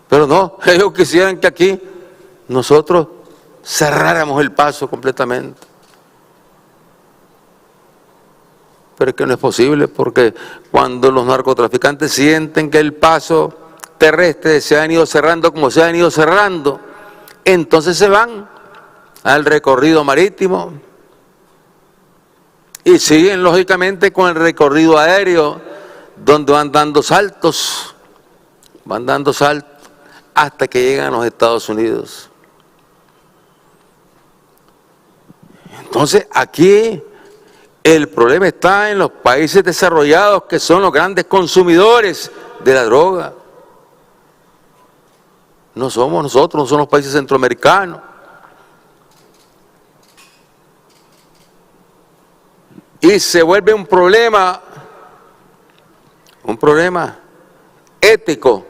Pero no, ellos quisieran que aquí nosotros cerráramos el paso completamente. Pero es que no es posible, porque cuando los narcotraficantes sienten que el paso terrestre se han ido cerrando como se han ido cerrando, entonces se van al recorrido marítimo y siguen lógicamente con el recorrido aéreo, donde van dando saltos hasta que llegan a los Estados Unidos. Entonces aquí el problema está en los países desarrollados, que son los grandes consumidores de la droga. No somos nosotros, no son los países centroamericanos. Y se vuelve un problema ético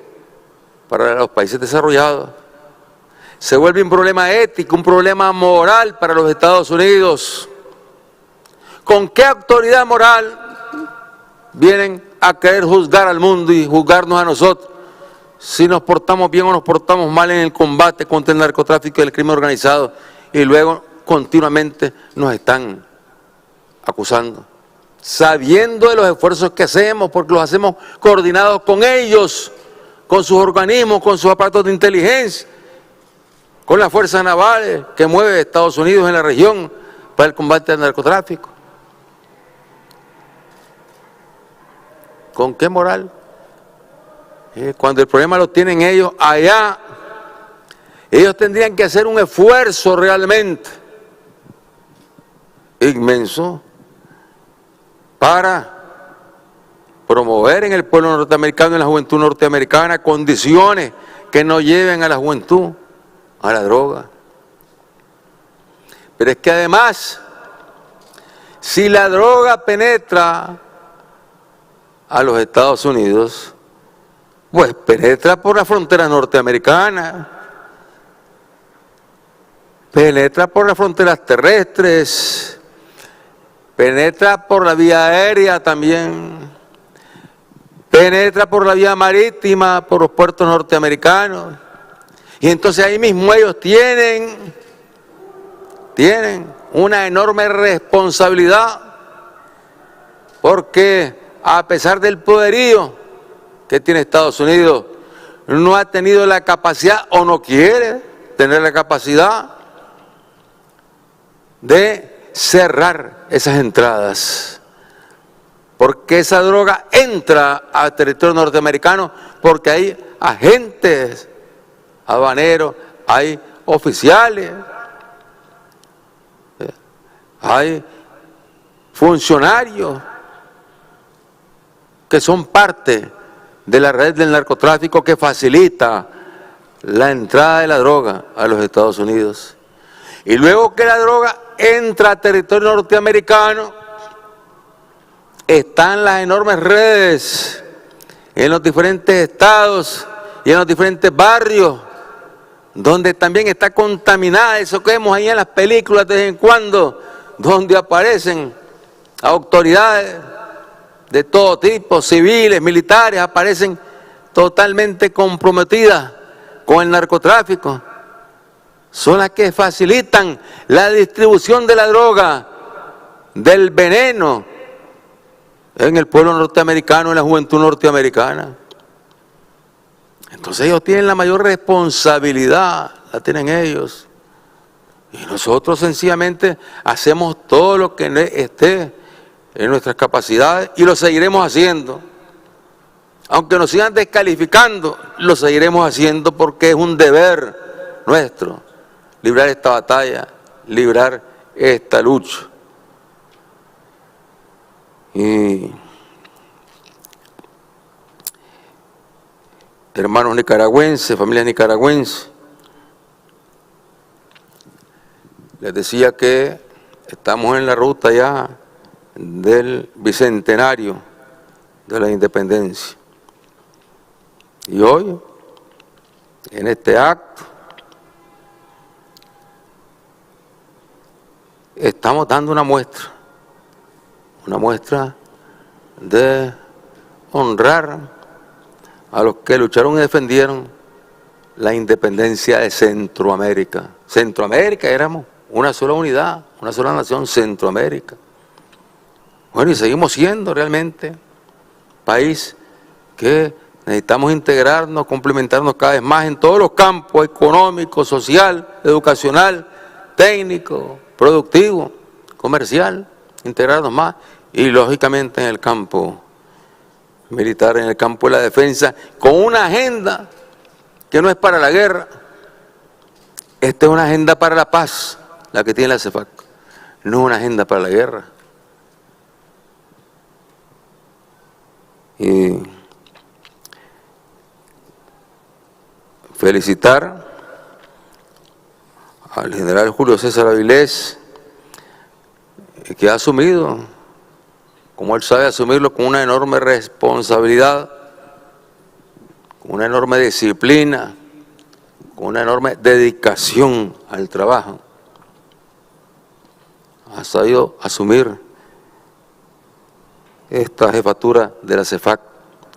para los países desarrollados. Se vuelve un problema ético, un problema moral para los Estados Unidos. ¿Con qué autoridad moral vienen a querer juzgar al mundo y juzgarnos a nosotros si nos portamos bien o nos portamos mal en el combate contra el narcotráfico y el crimen organizado, y luego continuamente nos están acusando, sabiendo de los esfuerzos que hacemos, porque los hacemos coordinados con ellos, con sus organismos, con sus aparatos de inteligencia, con las fuerzas navales que mueve Estados Unidos en la región para el combate al narcotráfico? ¿Con qué moral? Cuando el problema lo tienen ellos allá, ellos tendrían que hacer un esfuerzo realmente inmenso para promover en el pueblo norteamericano, en la juventud norteamericana, condiciones que no lleven a la juventud a la droga. Pero es que además, si la droga penetra a los Estados Unidos, pues penetra por la frontera norteamericana, penetra por las fronteras terrestres, penetra por la vía aérea también, penetra por la vía marítima, por los puertos norteamericanos. Y entonces ahí mismo ellos tienen una enorme responsabilidad, porque a pesar del poderío que tiene Estados Unidos, no ha tenido la capacidad o no quiere tener la capacidad de cerrar esas entradas, porque esa droga entra al territorio norteamericano porque hay agentes aduaneros, hay oficiales, hay funcionarios que son parte de la red del narcotráfico que facilita la entrada de la droga a los Estados Unidos. Y luego que la droga entra a territorio norteamericano, están las enormes redes en los diferentes estados y en los diferentes barrios, donde también está contaminada, eso que vemos ahí en las películas de vez en cuando, donde aparecen autoridades de todo tipo, civiles, militares, aparecen totalmente comprometidas con el narcotráfico. Son las que facilitan la distribución de la droga, del veneno, en el pueblo norteamericano, en la juventud norteamericana. Entonces ellos tienen la mayor responsabilidad, la tienen ellos. Y nosotros sencillamente hacemos todo lo que esté en nuestras capacidades y lo seguiremos haciendo. Aunque nos sigan descalificando, lo seguiremos haciendo porque es un deber nuestro librar esta batalla, librar esta lucha. Y hermanos nicaragüenses, familias nicaragüenses, les decía que estamos en la ruta ya del bicentenario de la independencia. Y hoy, en este acto, estamos dando una muestra de honrar a los que lucharon y defendieron la independencia de Centroamérica. Centroamérica éramos una sola unidad, una sola nación, Centroamérica. Bueno, y seguimos siendo realmente país que necesitamos integrarnos, complementarnos cada vez más en todos los campos, económico, social, educacional, técnico, productivo, comercial, integrarnos más y lógicamente en el campo militar, en el campo de la defensa, con una agenda que no es para la guerra. Esta es una agenda para la paz, la que tiene la CEFAC, no es una agenda para la guerra. Y felicitar al general Julio César Avilés, que ha asumido, como él sabe asumirlo, con una enorme responsabilidad, con una enorme disciplina, con una enorme dedicación al trabajo. Ha sabido asumir esta jefatura de la CEFAC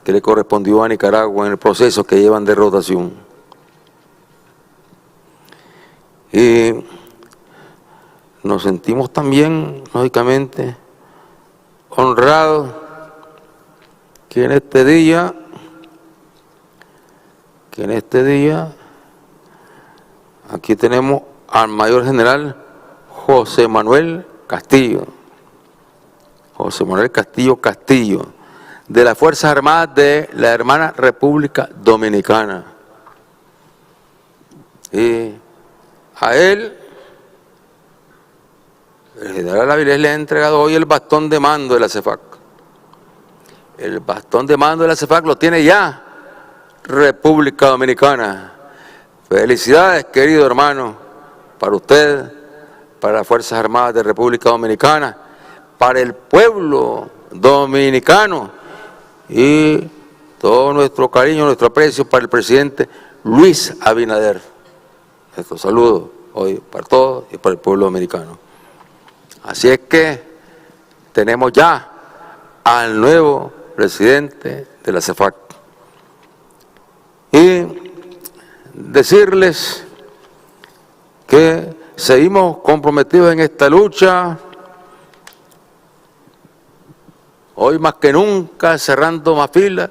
que le correspondió a Nicaragua en el proceso que llevan de rotación. Y nos sentimos también, lógicamente, honrados que en este día, aquí tenemos al mayor general José Manuel Castillo, de las Fuerzas Armadas de la hermana República Dominicana. Y a él, el general Avilés le ha entregado hoy el bastón de mando de la CEFAC. El bastón de mando de la CEFAC lo tiene ya República Dominicana. Felicidades, querido hermano, para usted, para las Fuerzas Armadas de República Dominicana, para el pueblo dominicano y todo nuestro cariño, nuestro aprecio para el presidente Luis Abinader. Nuestro saludo hoy para todos y para el pueblo dominicano. Así es que tenemos ya al nuevo presidente de la CEFAC. Y decirles que seguimos comprometidos en esta lucha, hoy más que nunca, cerrando más filas.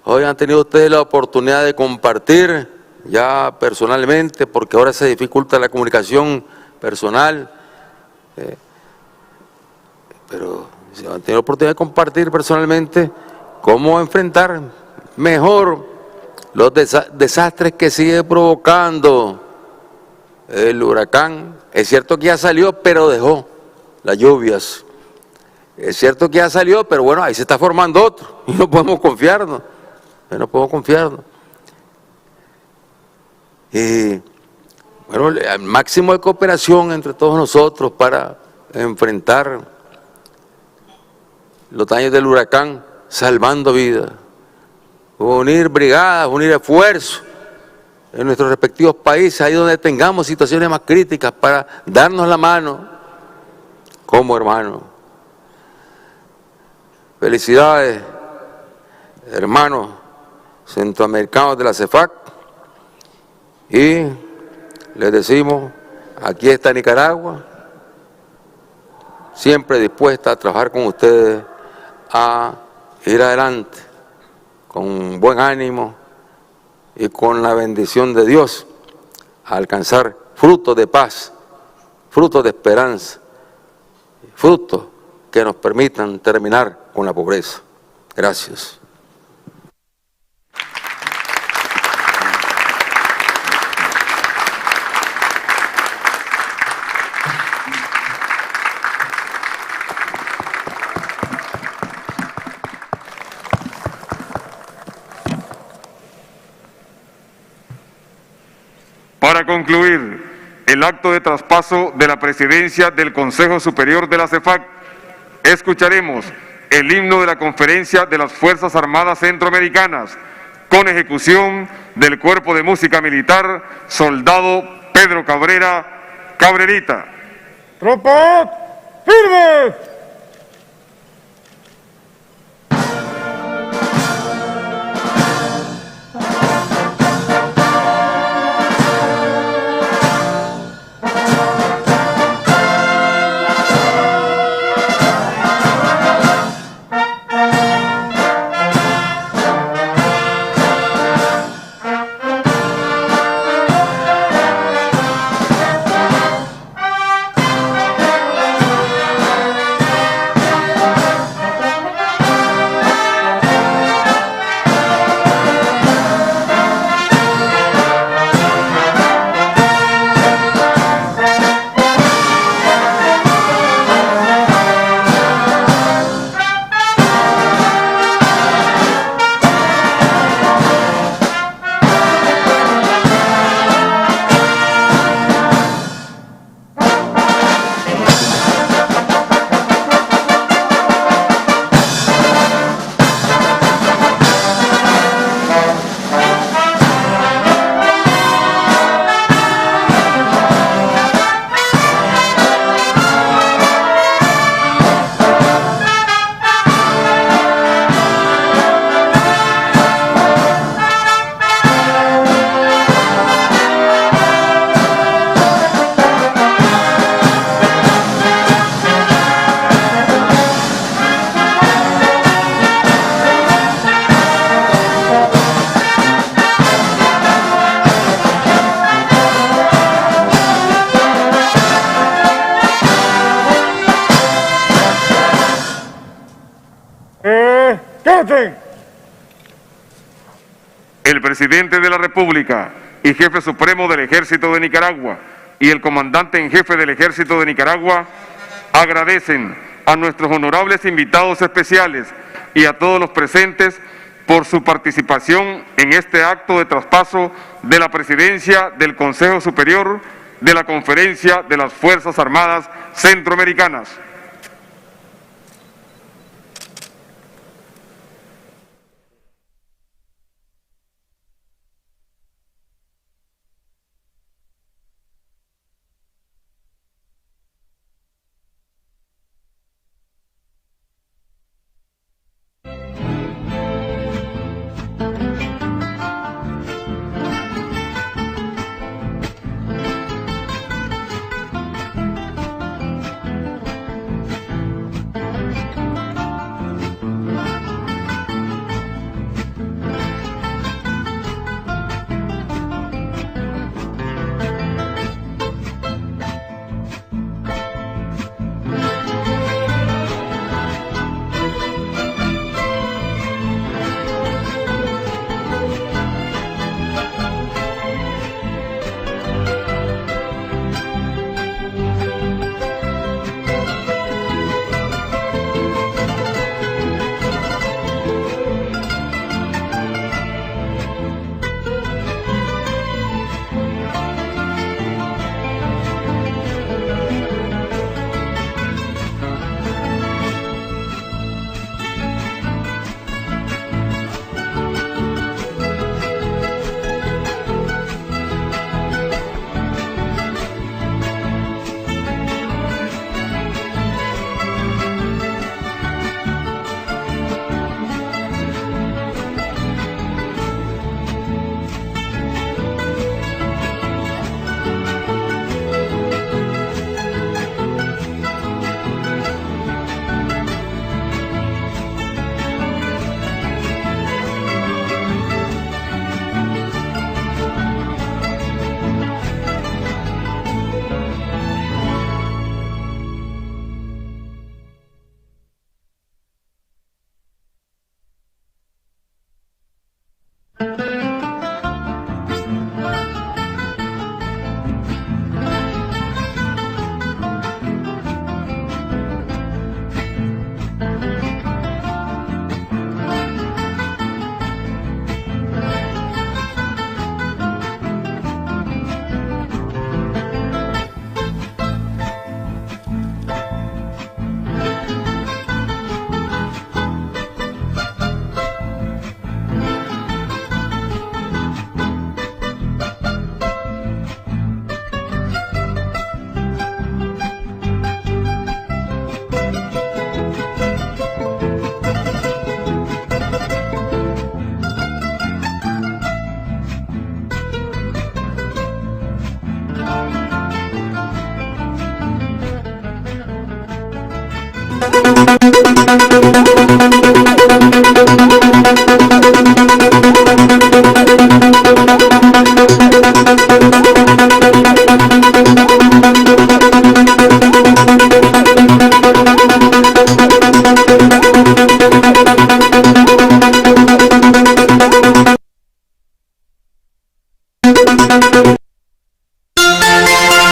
Hoy han tenido ustedes la oportunidad de compartir ya personalmente, porque ahora se dificulta la comunicación personal, pero se han tenido la oportunidad de compartir personalmente cómo enfrentar mejor los desastres que sigue provocando el huracán. Es cierto que ya salió, pero dejó las lluvias. Es cierto que ya salió, pero bueno, ahí se está formando otro y no podemos confiarnos. Y bueno, el máximo de cooperación entre todos nosotros para enfrentar los daños del huracán, salvando vidas. Unir brigadas, unir esfuerzos en nuestros respectivos países, ahí donde tengamos situaciones más críticas, para darnos la mano como hermanos. Felicidades, hermanos centroamericanos de la CEFAC, y les decimos, aquí está Nicaragua, siempre dispuesta a trabajar con ustedes, a ir adelante, con buen ánimo y con la bendición de Dios, a alcanzar frutos de paz, frutos de esperanza, frutos que nos permitan terminar con la pobreza. Gracias. Para concluir el acto de traspaso de la presidencia del Consejo Superior de la CEFAC, escucharemos el himno de la Conferencia de las Fuerzas Armadas Centroamericanas, con ejecución del Cuerpo de Música Militar, soldado Pedro Cabrera, Cabrerita. ¡Tropas firmes! ¡Quédense! El presidente de la República y jefe supremo del Ejército de Nicaragua y el comandante en jefe del Ejército de Nicaragua agradecen a nuestros honorables invitados especiales y a todos los presentes por su participación en este acto de traspaso de la presidencia del Consejo Superior de la Conferencia de las Fuerzas Armadas Centroamericanas.